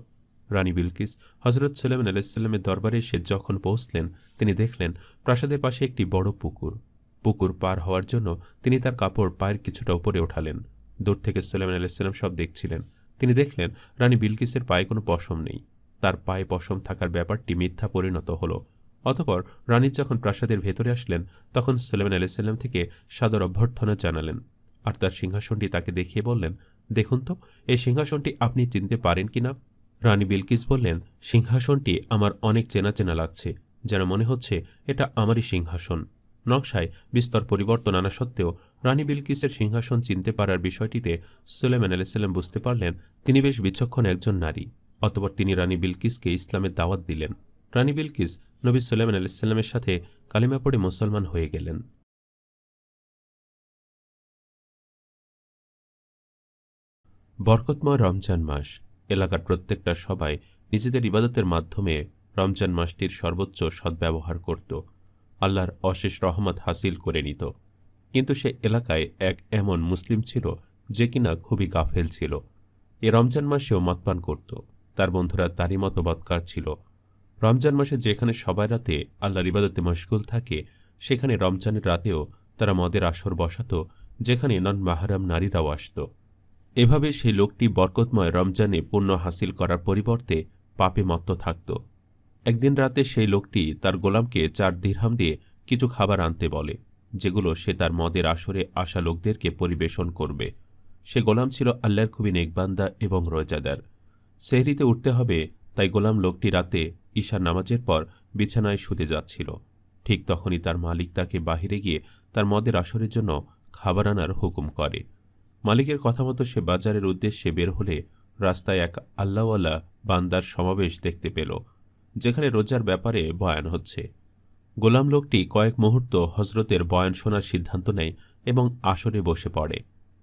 রানী বিলকিস হজরত সুলাইমান আলাইহিসসালামের দরবারে এসে যখন পৌঁছলেন, তিনি দেখলেন প্রাসাদের পাশে একটি বড় পুকুর। পুকুর পার হওয়ার জন্য তিনি তার কাপড় পায়ের কিছুটা উপরে ওঠালেন। দূর থেকে সুলাইমান আলাইহিসসালাম সব দেখছিলেন। তিনি দেখলেন রানী বিলকিসের পায়ে কোনো পশম নেই। তার পায়ে পশম থাকার ব্যাপারটি মিথ্যা পরিণত হল। অতঃপর রানী যখন প্রাসাদের ভেতরে আসলেন তখন সুলাইমান আলাইহিসসালাম থেকে সাদর অভ্যর্থনা জানালেন আর তার সিংহাসনটি তাকে দেখিয়ে বললেন, দেখুন তো এই সিংহাসনটি আপনি চিনতে পারেন কিনা। রানী বিলকিস বললেন, সিংহাসনটি আমার অনেক চেনা চেনা লাগছে, যেন মনে হচ্ছে এটা আমারই সিংহাসন। নকশায় বিস্তর পরিবর্তন আনা সত্ত্বেও রানী বিলকিসের সিংহাসন চিনতে পারার বিষয়টিতে সুলাইমান আলাইহিসসালাম বুঝতে পারলেন তিনি বেশ বিচক্ষণ একজন নারী। অতঃপর তিনি রানী বিলকিসকে ইসলামের দাওয়াত দিলেন। রানী বিলকিস নবী সুলাইমান আলাইহিসসালামের সাথে কালিমা পড়ে মুসলমান হয়ে গেলেন। বরকতময় রমজান মাস। এলাকার প্রত্যেকটা সবাই নিজেদের ইবাদতের মাধ্যমে রমজান মাসটির সর্বোচ্চ সদ্ব্যবহার করত, আল্লাহর অশেষ রহমত হাসিল করে নিত। কিন্তু সে এলাকায় এক এমন মুসলিম ছিল যে কিনা খুবই গাফেল ছিল। এ রমজান মাসেও মদপান করত। তার বন্ধুরা তারই মতো বদকার ছিল। রমজান মাসে যেখানে সবাই রাতে আল্লাহর ইবাদতে মশগুল থাকে, সেখানে রমজানের রাতেও তারা মদের আসর বসাত, যেখানে নন মাহরাম নারীরাও আসত। এভাবে সেই লোকটি বরকতময় রমজানে পুণ্য হাসিল করার পরিবর্তে পাপে মত্ত থাকত। একদিন রাতে সেই লোকটি তার গোলামকে 4 দিরহাম দিয়ে কিছু খাবার আনতে বলে, যেগুলো সে তার মদের আসরে আসা লোকদেরকে পরিবেশন করবে। সে গোলাম ছিল আল্লাহর খুবই নেকবান্দা এবং রোজাদার। সেহরিতে উঠতে হবে, তাই গোলাম লোকটি রাতে ঈশার নামাজের পর বিছানায় শুতে যাচ্ছিল। ঠিক তখনই তার মালিক তাকে বাহিরে গিয়ে তার মদের আসরের জন্য খাবার আনার হুকুম করে। মালিকের কথা মতো সে বাজারের উদ্দেশ্যে বের হলে রাস্তায় এক আল্লাহওয়ালা বান্দার সমাবেশ দেখতে পেল, যেখানে রোজার ব্যাপারে বয়ান হচ্ছে। গোলাম লোকটি কয়েক মুহূর্ত হজরতের বয়ান শোনার সিদ্ধান্ত নেয় এবং আসরে বসে পড়ে।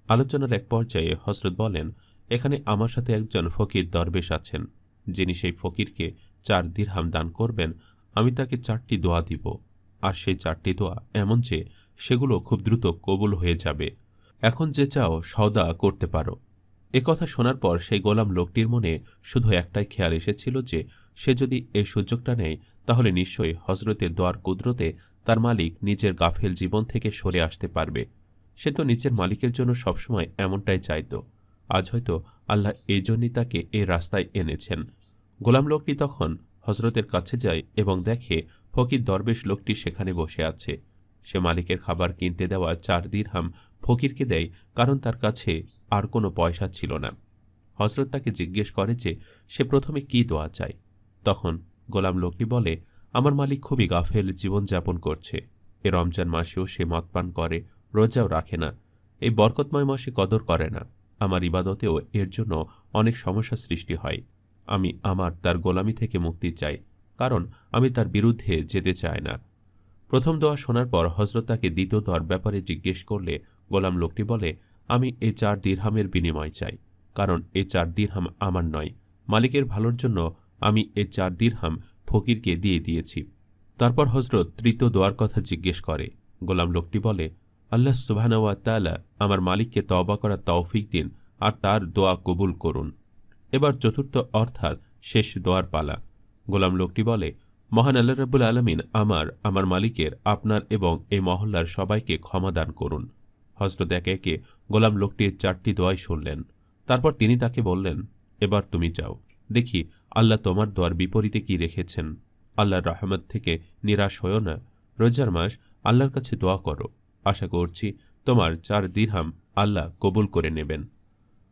আলোচনার এক পর্যায়ে হজরত বলেন, এখানে আমার সাথে একজন ফকির দরবেশ আছেন। যিনি সেই ফকিরকে 4 দিরহাম দান করবেন, আমি তাকে 4টি দোয়া দিব। আর সেই 4টি দোয়া এমন যে সেগুলো খুব দ্রুত কবুল হয়ে যাবে। এখন যে চাও সওদা করতে পারো। কথা শোনার পর সেই গোলাম লোকটির মনে শুধু একটাই খেয়াল এসেছিল যে সে যদি এই সুযোগটা নেয় তাহলে নিশ্চয়ই হজরতের দোয়ার কুদরতে তার মালিক নিজের গাফেল জীবন থেকে সরে আসতে পারবে। সে তো নিজের মালিকের জন্য সবসময় এমনটাই চাইত। আজ হয়তো আল্লাহ এই জন্যই তাকে এই রাস্তায় এনেছেন। গোলাম লোকটি তখন হজরতের কাছে যায় এবং দেখে ফকির দরবেশ লোকটি সেখানে বসে আছে। সে মালিকের খাবার কিনতে দেওয়া 4 দিরহাম ফকিরকে দেয়, কারণ তার কাছে আর কোনো পয়সা ছিল না। হজরত তাকে জিজ্ঞেস করে যে সে প্রথমে কি দোয়া চায়। তখন গোলাম লোকটি বলে, আমার মালিক খুবই গাফেল জীবনযাপন করছে। এ রমজান মাসেও সে মদপান করে, রোজাও রাখে না। এই বরকতময় মাসে কদর করে না। আমার ইবাদতেও এর জন্য অনেক সমস্যা সৃষ্টি হয়। আমি তার গোলামি থেকে মুক্তি চাই, কারণ আমি তার বিরুদ্ধে যেতে চাই না। প্রথম দোয়া শোনার পর হযরত তাকে দ্বিতীয় দোয়ার ব্যাপারে জিজ্ঞেস করলে গোলাম লোকটি বলে, আমি এই 4 দিরহামের বিনিময় চাই, কারণ এই 4 দিরহাম আমার নয়, মালিকের ভালোর জন্য আমি এই 4 দিরহাম ফকিরকে দিয়ে দিয়েছি। তারপর হযরত তৃতীয় দোয়ার কথা জিজ্ঞেস করে। গোলাম লোকটি বলে, আল্লাহ সুবহানাহু ওয়া তাআলা আমার মালিককে তওবা করার তৌফিক দিন আর তার দোয়া কবুল করুন। এবার চতুর্থ অর্থাৎ শেষ দোয়ার পালা। গোলাম লোকটি বলে, মহান আল্লাহ রাব্বুল আলামিন আমার মালিকের, আপনার এবং এই মহল্লার সবাইকে ক্ষমা দান করুন। হযরত একে একে গোলাম লোকটির 4টি দোয়াই শুনলেন। তারপর তিনি তাকে বললেন, এবার তুমি যাও, দেখি আল্লাহ তোমার দোয়ার বিপরীতে কি রেখেছেন। আল্লাহর রহমত থেকে নিরাশ হও না, রোজার মাস, আল্লাহর কাছে দোয়া করো, আশা করছি তোমার 4 দিরহাম আল্লাহ কবুল করে নেবেন।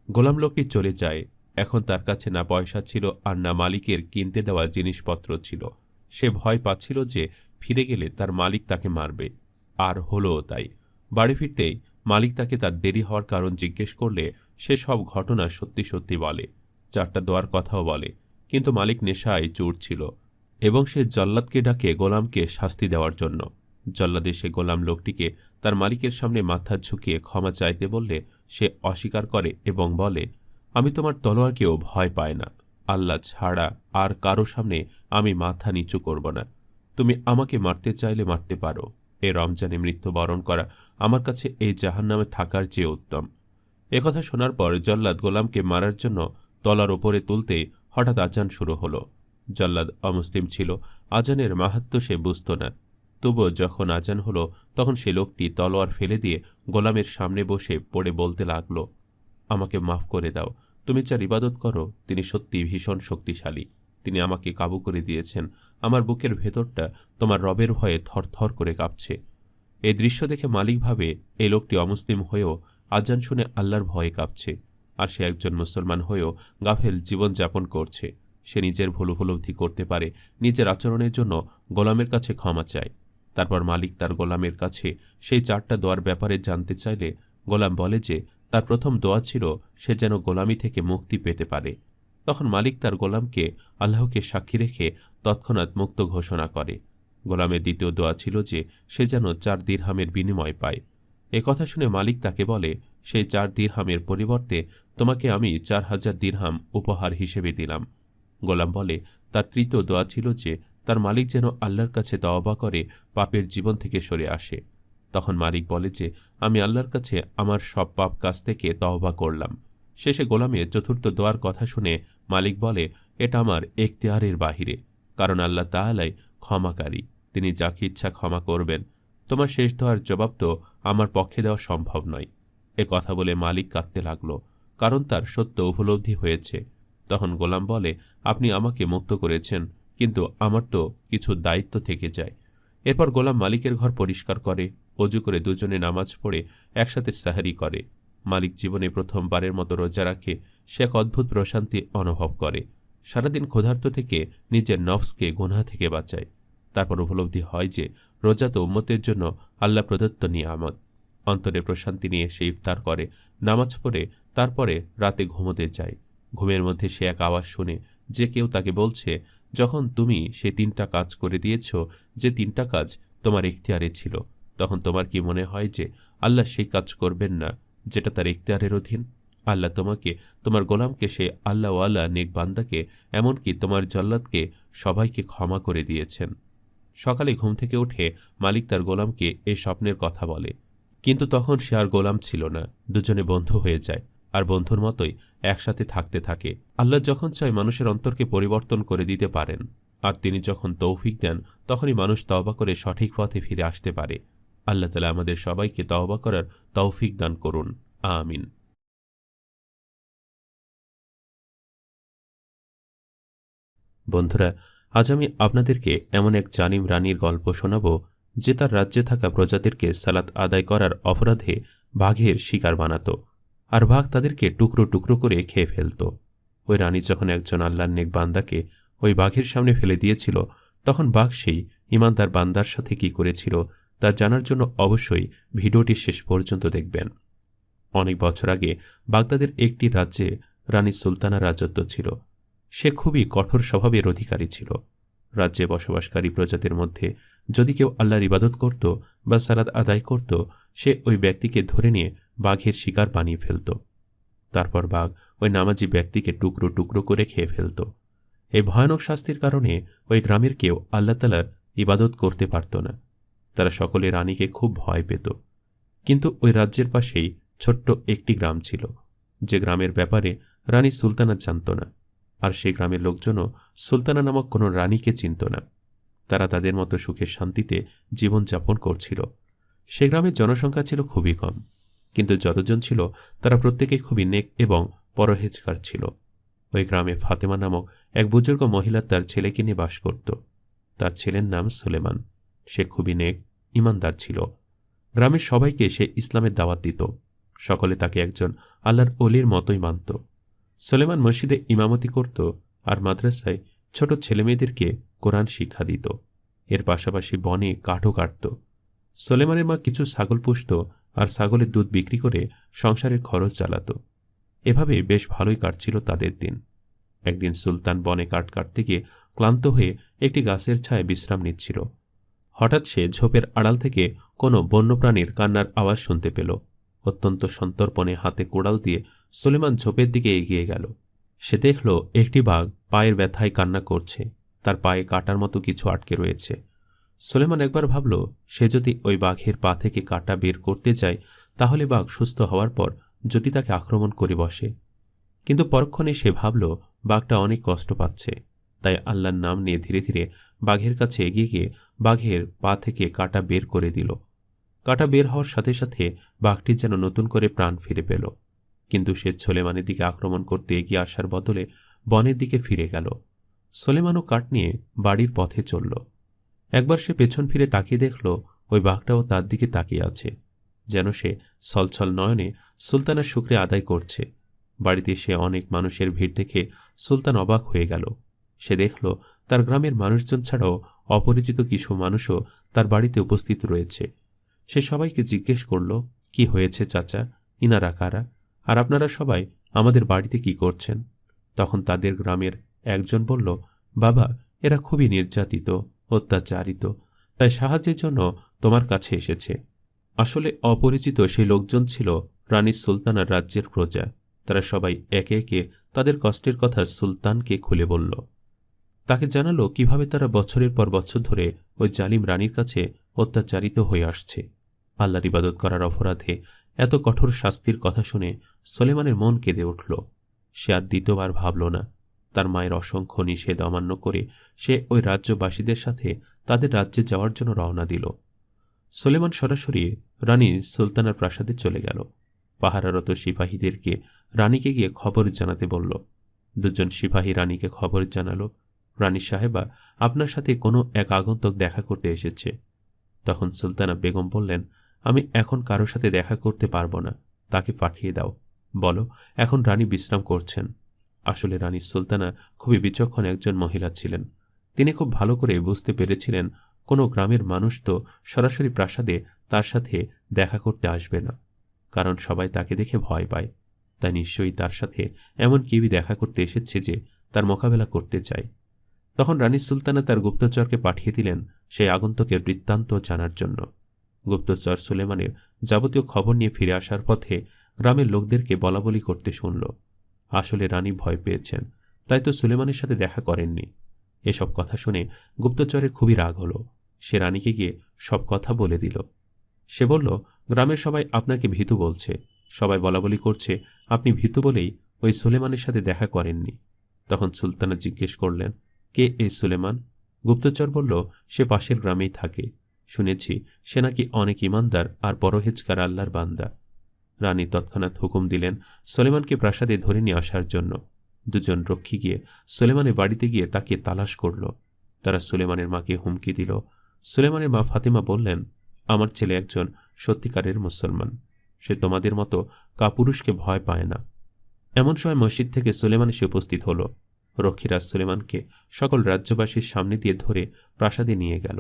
গোলাম লোকটি চলে যায়। এখন তার কাছে না পয়সা ছিল আর না মালিকের কিনতে দেওয়া জিনিসপত্র ছিল। সে ভয় পাচ্ছিল যে ফিরে গেলে তার মালিক তাকে মারবে, আর হলোও তাই। বাড়ি ফিরতেই মালিক তাকে তার দেরি হওয়ার কারণ জিজ্ঞেস করলে সে সব ঘটনা সত্যি সত্যি বলে, 4টা দোয়ার কথাও বলে। কিন্তু মালিক নেশায় চুর ছিল এবং সে জল্লাদকে ডাকে গোলামকে শাস্তি দেওয়ার জন্য। জল্লাদ এসে গোলাম লোকটিকে তার মালিকের সামনে মাথা ঝুঁকিয়ে ক্ষমা চাইতে বললে সে অস্বীকার করে এবং বলে, আমি তোমার তলোয়ারকেও ভয় পাই না, আল্লাহ ছাড়া আর কারো সামনে আমি মাথা নিচু করব না। তুমি আমাকে মারতে চাইলে মারতে পারো, এ রমজানে মৃত্যুবরণ করা আমার কাছে এই জাহান্নামে থাকার চেয়ে উত্তম। একথা শোনার পর জল্লাদ গোলামকে মারার জন্য তলার ওপরে তুলতেই হঠাৎ আজান শুরু হলো। জল্লাদ অমুসলিম ছিল, আজানের মাহাত্ম্য সে বুঝত না। তবুও যখন আজান হলো তখন সে লোকটি তলোয়ার ফেলে দিয়ে গোলামের সামনে বসে পড়ে বলতে লাগল, আমাকে মাফ করে দাও, তুমি যার ইবাদত করো তিনি সত্যি ভীষণ শক্তিশালী, তিনি আমাকে কাবু করে দিয়েছেন, আমার বুকের ভেতরটা তোমার রবের ভয়ে থরথর করে কাঁপছে। এই দৃশ্য দেখে মালিক ভাবে এই লোকটি অমুসলিম হয়েও আজান শুনে আল্লাহর ভয়ে কাঁপছে, আর সে একজন মুসলমান হয়েও গাফেল জীবনযাপন করছে। সে নিজের ভুল উপলব্ধি করতে পারে, নিজের আচরণের জন্য গোলামের কাছে ক্ষমা চায়। তারপর মালিক তার গোলামের কাছে সেই 4টা দোয়ার ব্যাপারে জানতে চাইলে গোলাম বলে যে তার প্রথম দোয়া ছিল সে যেন গোলামি থেকে মুক্তি পেতে পারে। তখন মালিক তার গোলামকে আল্লাহকে সাক্ষী রেখে তৎক্ষণাৎ মুক্ত ঘোষণা করে। গোলামের দ্বিতীয় দোয়া ছিল যে সে যেন 4 দিরহামের বিনিময় পায়। এ কথা শুনে মালিক তাকে বলে, সেই 4 দিরহামের পরিবর্তে তোমাকে আমি 4000 দিরহাম উপহার হিসেবে দিলাম। গোলাম বলে তার তৃতীয় দোয়া ছিল যে তার মালিক যেন আল্লাহর কাছে তওবা করে পাপের জীবন থেকে সরে আসে। তখন মালিক বলে যে আমি আল্লাহর কাছে আমার সব পাপ কাজ থেকে তওবা করলাম। শেষে গোলামের চতুর্থ দোয়ার কথা শুনে মালিক বলে, এটা আমার এখতিয়ারের বাহিরে, কারণ আল্লাহ তাআলাই ক্ষমাকারী, তিনি যাকে ইচ্ছা ক্ষমা করবেন। তোমার শেষ দোয়ার জবাব তো আমার পক্ষে দেওয়া সম্ভব নয়। এ কথা বলে মালিক কাঁদতে লাগল, কারণ তার সত্য উপলব্ধি হয়েছে। তখন গোলাম বলে, আপনি আমাকে মুক্ত করেছেন, কিন্তু আমার তো কিছু দায়িত্ব থেকে যায়। এরপর গোলাম মালিকের ঘর পরিষ্কার করে, অজু করে দুজনে নামাজ পড়ে একসাথে সাহারি করে। মালিক জীবনে প্রথমবারের মতো রোজা রাখে। সে এক অদ্ভুত প্রশান্তি অনুভব করে। সারাদিন ক্ষুধার্ত থেকে নিজের নফসকে গুনাহ থেকে বাঁচায়। তারপর উপলব্ধি হয় যে রোজা তো উম্মতের জন্য আল্লাহ প্রদত্ত নিয়ামত। অন্তরে প্রশান্তি নিয়ে সে ইফতার করে, নামাজ পড়ে তারপরে রাতে ঘুমোতে যায়। ঘুমের মধ্যে সে এক আওয়াজ শুনে যে কেউ তাকে বলছে, যখন তুমি সে 3টা কাজ করে দিয়েছ, যে 3টা কাজ তোমার ইখতিয়ারে ছিল, তখন তোমার কি মনে হয় যে আল্লাহ সেই কাজ করবেন না যেটা তার ইখতিয়ারের অধীন? আল্লাহ তোমাকে, তোমার গোলামকে, সে আল্লাহওয়ালা নেক বান্দাকে, এমনকি তোমার জল্লাদকে সবাইকে ক্ষমা করে দিয়েছেন। সকালে ঘুম থেকে উঠে মালিক তার গোলামকে এ স্বপ্নের কথা বলে, কিন্তু তখন সে আর গোলাম ছিল না। দুজনে বন্ধু হয়ে যায় আর বন্ধুর মতোই একসাথে থাকতে থাকে। আল্লাহ যখন চায় মানুষের অন্তরকে পরিবর্তন করে দিতে পারেন, আর তিনি যখন তৌফিক দেন তখনই মানুষ তওবা করে সঠিক পথে ফিরে আসতে পারে। আল্লাহ তাআলা আমাদের সবাইকে তওবা করার তৌফিক দান করুন, আমিন। বন্ধুরা, আজ আমি আপনাদেরকে এমন এক জালিম রানীর গল্প শোনাব যে তার রাজ্যে থাকা প্রজাদেরকে সালাত আদায় করার অপরাধে বাঘের শিকার বানাত, আর বাঘ তাদেরকে টুকরো টুকরো করে খেয়ে ফেলত। ওই রানী যখন একজন আল্লাহর নেক বান্দাকে ওই বাঘের সামনে ফেলে দিয়েছিল, তখন বাঘ সেই ইমানদার বান্দার সাথে কি করেছিল তা জানার জন্য অবশ্যই ভিডিওটি শেষ পর্যন্ত দেখবেন। অনেক বছর আগে বাগদাদের একটি রাজ্যে রানী সুলতানা রাজত্ব ছিল। সে খুবই কঠোর স্বভাবের অধিকারী ছিল। রাজ্যে বসবাসকারী প্রজাদের মধ্যে যদি কেউ আল্লাহর ইবাদত করত বা সালাত আদায় করত, সে ওই ব্যক্তিকে ধরে নিয়ে বাঘের শিকার বানিয়ে ফেলত। তারপর বাঘ ওই নামাজি ব্যক্তিকে টুকরো টুকরো করে খেয়ে ফেলত। এই ভয়ানক শাস্তির কারণে ওই গ্রামের কেউ আল্লাহ তাআলার ইবাদত করতে পারত না। তারা সকলে রানীকে খুব ভয় পেত। কিন্তু ওই রাজ্যের পাশেই ছোট্ট একটি গ্রাম ছিল, যে গ্রামের ব্যাপারে রানী সুলতানা জানত না। আর সেই গ্রামের লোকজনও সুলতানা নামক কোনো রানীকে চিনত না। তারা তাদের মতো সুখে শান্তিতে জীবনযাপন করছিল। সে গ্রামের জনসংখ্যা ছিল খুবই কম, কিন্তু যতজন ছিল তারা প্রত্যেকেই খুবই নেক এবং পরহেজগার ছিল। ওই গ্রামে ফাতেমা নামক এক বুজুর্গ মহিলা তার ছেলেকে নিয়ে বাস করত। তার ছেলের নাম সুলেমান। সে খুবই নেক, ইমানদার ছিল। গ্রামের সবাইকে সে ইসলামের দাওয়াত দিত। সকলে তাকে একজন আল্লাহর অলির মতোই মানত। সুলেমান মসজিদে ইমামতি করত আর মাদ্রাসায় ছোট ছেলেমেয়েদেরকে কোরআন শিক্ষা দিত। এর পাশাপাশি বনে কাঠও কাটত। সুলেমানের মা কিছু ছাগল পুষত আর ছাগলের দুধ বিক্রি করে সংসারের খরচ চালাত। এভাবে বেশ ভালোই কাটছিল তাদের দিন। একদিন সুলতান বনে কাঠ কাটতে গিয়ে ক্লান্ত হয়ে একটি গাছের ছায়ায় বিশ্রাম নিচ্ছিল। হঠাৎ সে ঝোপের আড়াল থেকে কোনো বন্যপ্রাণীর কান্নার আওয়াজ শুনতে পেল। অত্যন্ত সন্তর্পণে হাতে কোড়াল দিয়ে সুলেমান ঝোপের দিকে এগিয়ে গেল। সে দেখল একটি বাঘ পায়ের ব্যথায় কান্না করছে। তার পায়ে কাটার মতো কিছু আটকে রয়েছে। সুলেমান একবার ভাবল, সে যদি ওই বাঘের পা থেকে কাটা বের করতে যায়, তাহলে বাঘ সুস্থ হওয়ার পর যদি তাকে আক্রমণ করে বসে। কিন্তু পরক্ষণে সে ভাবল, বাঘটা অনেক কষ্ট পাচ্ছে। তাই আল্লাহর নাম নিয়ে ধীরে ধীরে বাঘের কাছে এগিয়ে গিয়ে বাঘের পা থেকে কাটা বের করে দিল। কাটা বের হওয়ার সাথে সাথে বাঘটি যেন নতুন করে প্রাণ ফিরে পেল। কিন্তু সে সুলেমানের দিকে আক্রমণ করতে এগিয়ে আসার বদলে বনের দিকে ফিরে গেল। সুলেমানও কাঠ নিয়ে বাড়ির পথে চলল। একবার সে পেছন ফিরে তাকিয়ে দেখল, ওই বাঘটাও তার দিকে তাকিয়ে আছে, যেন সে ছলছল নয়নে সুলতানের শুকরে আদায় করছে। বাড়িতে সে অনেক মানুষের ভিড় দেখে সুলতান অবাক হয়ে গেল। সে দেখল তার গ্রামের মানুষজন ছাড়াও অপরিচিত কিছু মানুষও তার বাড়িতে উপস্থিত রয়েছে। সে সবাইকে জিজ্ঞেস করল, কি হয়েছে চাচা, ইনারা কারা, আর আপনারা সবাই আমাদের বাড়িতে কি করছেন? তখন তাদের গ্রামের একজন বলল, বাবা, এরা খুবই নির্যাতিত, অত্যাচারিত, তাই সাহায্যের জন্য তোমার কাছে এসেছে। আসলে অপরিচিত সেই লোকজন ছিল রানী সুলতানার রাজ্যের প্রজা। তারা সবাই একে একে তাদের কষ্টের কথা সুলতানকে খুলে বলল। তাকে জানালো কিভাবে তারা বছরের পর বছর ধরে ওই জালিম রানীর কাছে অত্যাচারিত হয়ে আসছে। আল্লাহর ইবাদত করার অপরাধে এত কঠোর শাস্তির কথা শুনে সুলেমানের মন কেঁদে উঠল। সে আর দ্বিতীয়বার ভাবল না। তার মায়ের অসংখ্য নিষেধ অমান্য করে সে ওই রাজ্যবাসীদের সাথে তাদের রাজ্যে যাওয়ার জন্য রওনা দিল। সুলেমান সরাসরি রানী সুলতানার প্রাসাদে চলে গেল। পাহারারত সিপাহীদেরকে রানীকে গিয়ে খবর জানাতে বলল। দুজন সিপাহী রানীকে খবর জানালো, রানী সাহেবা, আপনার সাথে কোনো এক আগন্তুক দেখা করতে এসেছে। তখন সুলতানা বেগম বললেন, আমি এখন কারো সাথে দেখা করতে পারবো না, তাকে পাঠিয়ে দাও। বলো, এখন রানী বিশ্রাম করছেন। আসলে রানী সুলতানা খুবই বিচক্ষণ একজন মহিলা ছিলেন। তিনি খুব ভালো করে বুঝতে পেরেছিলেন কোনো গ্রামের মানুষ তো সরাসরি প্রাসাদে তার সাথে দেখা করতে আসবে না, কারণ সবাই তাকে দেখে ভয় পায়। তাই নিশ্চয়ই তার সাথে এমন কেউই দেখা করতে এসেছে যে তার মোকাবেলা করতে চায়। তখন রানী সুলতানা তার গুপ্তচরকে পাঠিয়ে দিলেন সেই আগন্তুকের বৃত্তান্ত জানার জন্য। গুপ্তচর সুলেমানের যাবতীয় খবর নিয়ে ফিরে আসার পথে গ্রামের লোকদেরকে বলাবলি করতে শুনল। আসলে রানী ভয় পেয়েছেন, তাই তো সুলেমানের সাথে দেখা করেননি। এসব কথা শুনে গুপ্তচরের খুবই রাগ হল। সে রানীকে গিয়ে সব কথা বলে দিল। সে বলল, গ্রামের সবাই আপনাকে ভীতু বলছে, সবাই বলাবলি করছে আপনি ভীতু বলেই ওই সুলেমানের সাথে দেখা করেননি। তখন সুলতানা জিজ্ঞেস করলেন, কে এই সুলেমান? গুপ্তচর বলল, সে পাশের গ্রামেই থাকে। শুনেছি সে নাকি অনেক ইমানদার আর পরহেজগার আল্লাহর বান্দা। রানী তৎক্ষণাৎ হুকুম দিলেন সুলেমানকে প্রাসাদে ধরে নিয়ে আসার জন্য। দুজন রক্ষী গিয়ে সুলেমানের বাড়িতে গিয়ে তাকে তালাশ করল। তারা সুলেমানের মাকে হুমকি দিল। সুলেমানের মা ফাতেমা বললেন, আমার ছেলে একজন সত্যিকারের মুসলমান, সে তোমাদের মতো কাপুরুষকে ভয় পায় না। এমন সময় মসজিদ থেকে সুলেমান এসে উপস্থিত হল। রক্ষীরা সুলেমানকে সকল রাজ্যবাসীর সামনে দিয়ে ধরে প্রাসাদে নিয়ে গেল।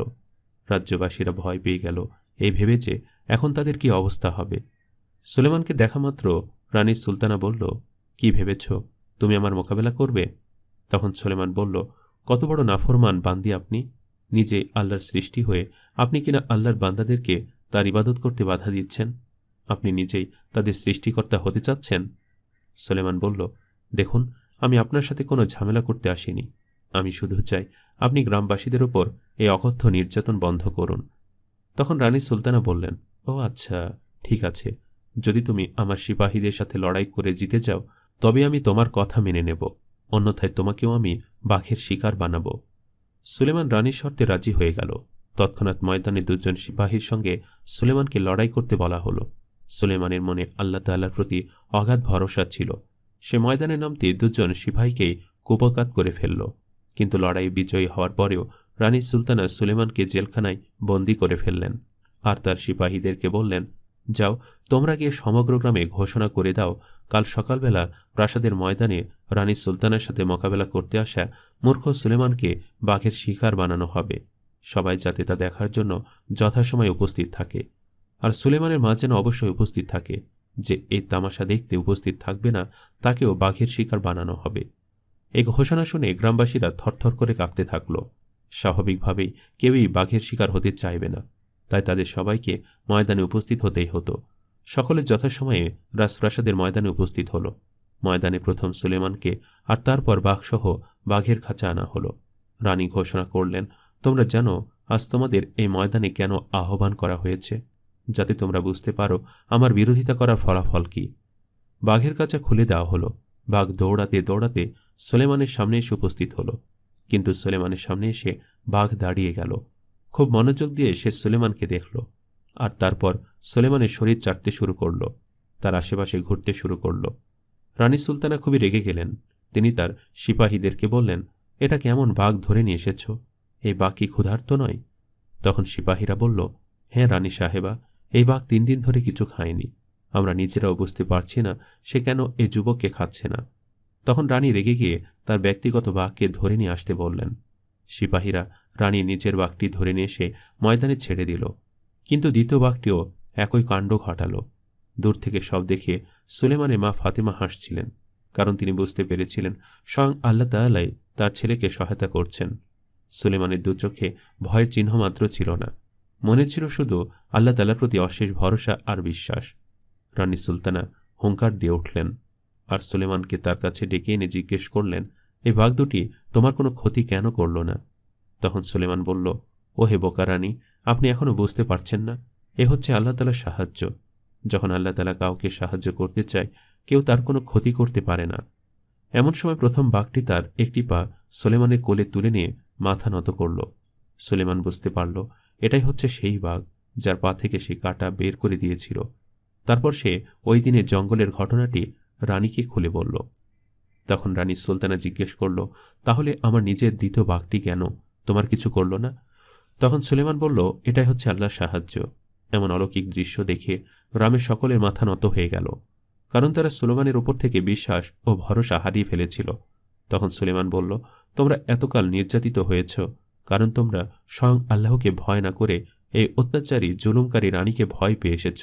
রাজ্যবাসীরা ভয় পেয়ে গেল এই ভেবে যে এখন তাদের কি অবস্থা হবে। সুলেমানকে দেখা মাত্র রানী সুলতানা বলল, কি ভেবেছ, তুমি আমার মোকাবেলা করবে? তখন সুলেমান বলল, কত বড় নাফরমান বান্দি আপনি! নিজে আল্লাহর সৃষ্টি হয়ে আপনি কিনা আল্লাহর বান্দাদেরকে তার ইবাদত করতে বাধা দিচ্ছেন। আপনি নিজেই তাদের সৃষ্টিকর্তা হতে চাচ্ছেন। সুলেমান বলল, দেখুন, আমি আপনার সাথে কোনো ঝামেলা করতে আসিনি। আমি শুধু চাই আপনি গ্রামবাসীদের ওপর এই অকথ্য নির্যাতন বন্ধ করুন। তখন রানী সুলতানা বললেন, ও আচ্ছা, ঠিক আছে, যদি তুমি আমার সিপাহীদের সাথে লড়াই করে জিতে যাও তবে আমি তোমার কথা মেনে নেব, অন্যথায় তোমাকেও আমি বাঘের শিকার বানাব। সুলেমান রানীর শর্তে রাজি হয়ে গেল। তৎক্ষণাৎ ময়দানে দুজন সিপাহীর সঙ্গে সুলেমানকে লড়াই করতে বলা হল। সুলেমানের মনে আল্লাহ তাআলার প্রতি অগাধ ভরসা ছিল। সে ময়দানে নামতে দুজন সিপাহীকেই কুপকাত করে ফেলল। কিন্তু লড়াই বিজয়ী হওয়ার পরেও রানী সুলতানা সুলেমানকে জেলখানায় বন্দী করে ফেললেন। আর তার সিপাহীদেরকে বললেন, যাও, তোমরা গিয়ে সমগ্র গ্রামে ঘোষণা করে দাও, কাল সকালবেলা প্রাসাদের ময়দানে রানী সুলতানার সাথে মোকাবেলা করতে আসা মূর্খ সুলেমানকে বাঘের শিকার বানানো হবে। সবাই যাতে তা দেখার জন্য যথাসময়ে উপস্থিত থাকে। আর সুলেমানের মা যেন অবশ্যই উপস্থিত থাকে। যে এই তামাশা দেখতে উপস্থিত থাকবে না তাকেও বাঘের শিকার বানানো হবে। এই ঘোষণা শুনে গ্রামবাসীরা থরথর করে কাঁপতে থাকল। স্বাভাবিকভাবেই কেউই বাঘের শিকার হতে চাইবে না, তাই তাদের সবাইকে ময়দানে উপস্থিত হতেই হতো। সকলে যথাসময়ে রাজপ্রাসাদের ময়দানে উপস্থিত হল। ময়দানে প্রথম সুলেমানকে আর তারপর বাঘসহ বাঘের খাঁচা আনা হল। রানী ঘোষণা করলেন, তোমরা জানো আজ তোমাদের এই ময়দানে কেন আহ্বান করা হয়েছে, যাতে তোমরা বুঝতে পারো আমার বিরোধিতা করার ফলাফল কি। বাঘের খাঁচা খুলে দেওয়া হল। বাঘ দৌড়াতে দৌড়াতে সুলেমানের সামনে এসে উপস্থিত হল। কিন্তু সুলেমানের সামনে এসে বাঘ দাঁড়িয়ে গেল। খুব মনোযোগ দিয়ে সে সুলেমানকে দেখল, আর তারপর সুলেমানের শরীর চাটতে শুরু করল, তার আশেপাশে ঘুরতে শুরু করল। রানী সুলতানা খুবই রেগে গেলেন। তিনি তার সিপাহীদেরকে বললেন, এটা কেমন বাঘ ধরে নিয়ে এসেছ? এই বাঘ কি ক্ষুধার্ত নয়? তখন সিপাহীরা বলল, হ্যাঁ রানী সাহেবা, এই বাঘ 3 দিন ধরে কিছু খায়নি। আমরা নিজেরাও বুঝতে পারছি না সে কেন এই যুবককে খাচ্ছে না। তখন রানী রেগে গিয়ে তার ব্যক্তিগত বাঘকে ধরে নিয়ে আসতে বললেন। সিপাহীরা রানী নিজের বাঘটি ধরে নিয়ে এসে ময়দানে ছেড়ে দিল। কিন্তু দ্বিতীয় বাঘটিও একই কাণ্ড ঘটাল। দূর থেকে সব দেখে সুলেমানের মা ফাতেমা হাসছিলেন, কারণ তিনি বুঝতে পেরেছিলেন স্বয়ং আল্লাহ তাআলাই তার ছেলেকে সহায়তা করছেন। সুলেমানের দু চোখে ভয়ের চিহ্ন মাত্র ছিল না, মনে ছিল শুধু আল্লাহ তাআলার প্রতি অশেষ ভরসা আর বিশ্বাস। রানী সুলতানা হুঙ্কার দিয়ে উঠলেন আর সুলেমানকে তার কাছে ডেকে এনে জিজ্ঞেস করলেন, এই বাঘ দুটি তোমার কোনো ক্ষতি কেন করল না? তখন সুলেমান বলল, ও হে বোকা রানী, আপনি এখনো বুঝতে পারছেন না? এ হচ্ছে আল্লাহ তাআলার সাহায্য। যখন আল্লাহ তাআলা কাউকে সাহায্য করতে চায়, কেউ তার কোনো ক্ষতি করতে পারে না। এমন সময় প্রথম বাঘটি তার একটি পা সুলেমানের কোলে তুলে নিয়ে মাথা নত করল। সুলেমান বুঝতে পারল এটাই হচ্ছে সেই বাঘ যার পা থেকে সে কাঁটা বের করে দিয়েছিল। তারপর সে ওই দিনে জঙ্গলের ঘটনাটি রানীকে খুলে বলল। তখন রানী সুলতানা জিজ্ঞেস করল, তাহলে আমার নিজের দ্বিতীয় বাঘটি কেন তোমার কিছু করল না? তখন সুলেমান বলল, এটাই হচ্ছে আল্লাহর সাহায্য। এমন অলৌকিক দৃশ্য দেখে গ্রামের সকলের মাথা নত হয়ে গেল, কারণ তারা সুলেমানের উপর থেকে বিশ্বাস ও ভরসা হারিয়ে ফেলেছিল। তখন সুলেমান বলল, তোমরা এতকাল নির্যাতিত হয়েছ কারণ তোমরা স্বয়ং আল্লাহকে ভয় না করে এই অত্যাচারী জুলুমকারী রানীকে ভয় পেয়ে এসেছ।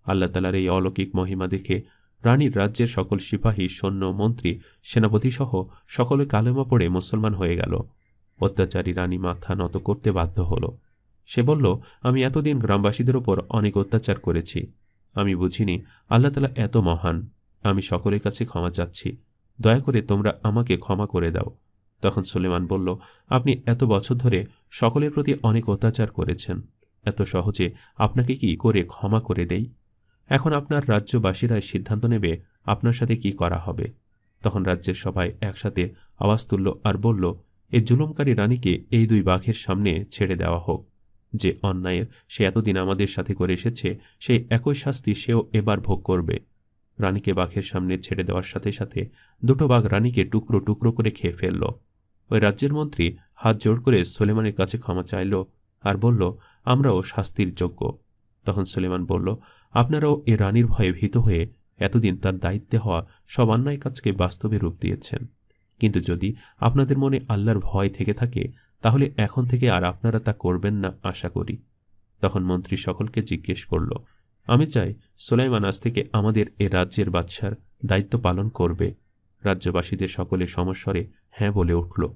আল্লাহ তাআলার এই অলৌকিক মহিমা দেখে রানীর রাজ্যের সকল সিপাহী, সৈন্য, মন্ত্রী, সেনাপতিসহ সকলে কালেমা পড়ে মুসলমান হয়ে গেল। অত্যাচারী রানী মাথা নত করতে বাধ্য হল। সে বলল, আমি এতদিন গ্রামবাসীদের ওপর অনেক অত্যাচার করেছি। আমি বুঝিনি আল্লাহ তাআলা এত মহান। আমি সকলের কাছে ক্ষমা চাচ্ছি, দয়া করে তোমরা আমাকে ক্ষমা করে দাও। তখন সুলেমান বলল, আপনি এত বছর ধরে সকলের প্রতি অনেক অত্যাচার করেছেন, এত সহজে আপনাকে কি করে ক্ষমা করে দেই? এখন আপনার রাজ্যবাসীরাই সিদ্ধান্ত নেবে আপনার সাথে কি করা হবে। তখন রাজ্যের সবাই একসাথে আওয়াজ তুলল আর বলল, এই জুলুমকারী রানীকে এই 2 বাঘের সামনে ছেড়ে দেওয়া হোক। যে অন্যায়ের সে এতদিন আমাদের সাথে করে এসেছে, সেই একই শাস্তি সেও এবার ভোগ করবে। রানীকে বাঘের সামনে ছেড়ে দেওয়ার সাথে সাথে 2টো বাঘ রানীকে টুকরো টুকরো করে খেয়ে ফেলল। ওই রাজ্যের মন্ত্রী হাত জোড় করে সুলেমানের কাছে ক্ষমা চাইল আর বলল, আমরাও শাস্তির যোগ্য। তখন সুলেমান বলল, আপনারাও এ রানীর ভয়ে ভীত হয়ে এতদিন তার দায়িত্বে হওয়া সব অন্যায় কাজকে বাস্তবে রূপ দিয়েছেন। কিন্তু যদি আপনাদের মনে আল্লাহর ভয় থেকে থাকে, তাহলে এখন থেকে আর আপনারা তা করবেন না আশা করি। তখন মন্ত্রী সকলকে জিজ্ঞেস করল, আমি চাই সুলাইমান আজ থেকে আমাদের এ রাজ্যের বাদশার দায়িত্ব পালন করবে। রাজ্যবাসীদের সকলে সমস্বরে হ্যাঁ বলে উঠল।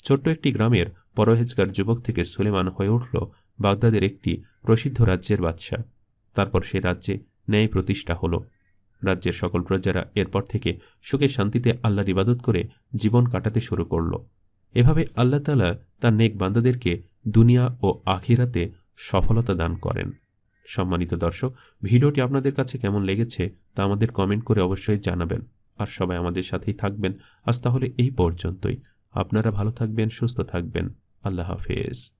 ছোট্ট একটি গ্রামের পরহেজগার যুবক থেকে সুলেমান হয়ে উঠল বাগদাদের একটি প্রসিদ্ধ রাজ্যের বাদশা। তারপর সে রাজ্যে ন্যায় প্রতিষ্ঠা হল। রাজ্যের সকল প্রজারা এরপর থেকে সুখে শান্তিতে আল্লাহর ইবাদত করে জীবন কাটাতে শুরু করল। এভাবে আল্লাহ তাআলা তার নেক বান্দাদেরকে দুনিয়া ও আখিরাতে সফলতা দান করেন। সম্মানিত দর্শক, ভিডিওটি আপনাদের কাছে কেমন লেগেছে তা আমাদের কমেন্ট করে অবশ্যই জানাবেন। আর সবাই আমাদের সাথেই থাকবেন। আজ তাহলে এই পর্যন্তই। আপনারা ভালো থাকবেন, সুস্থ থাকবেন। আল্লাহ হাফেজ।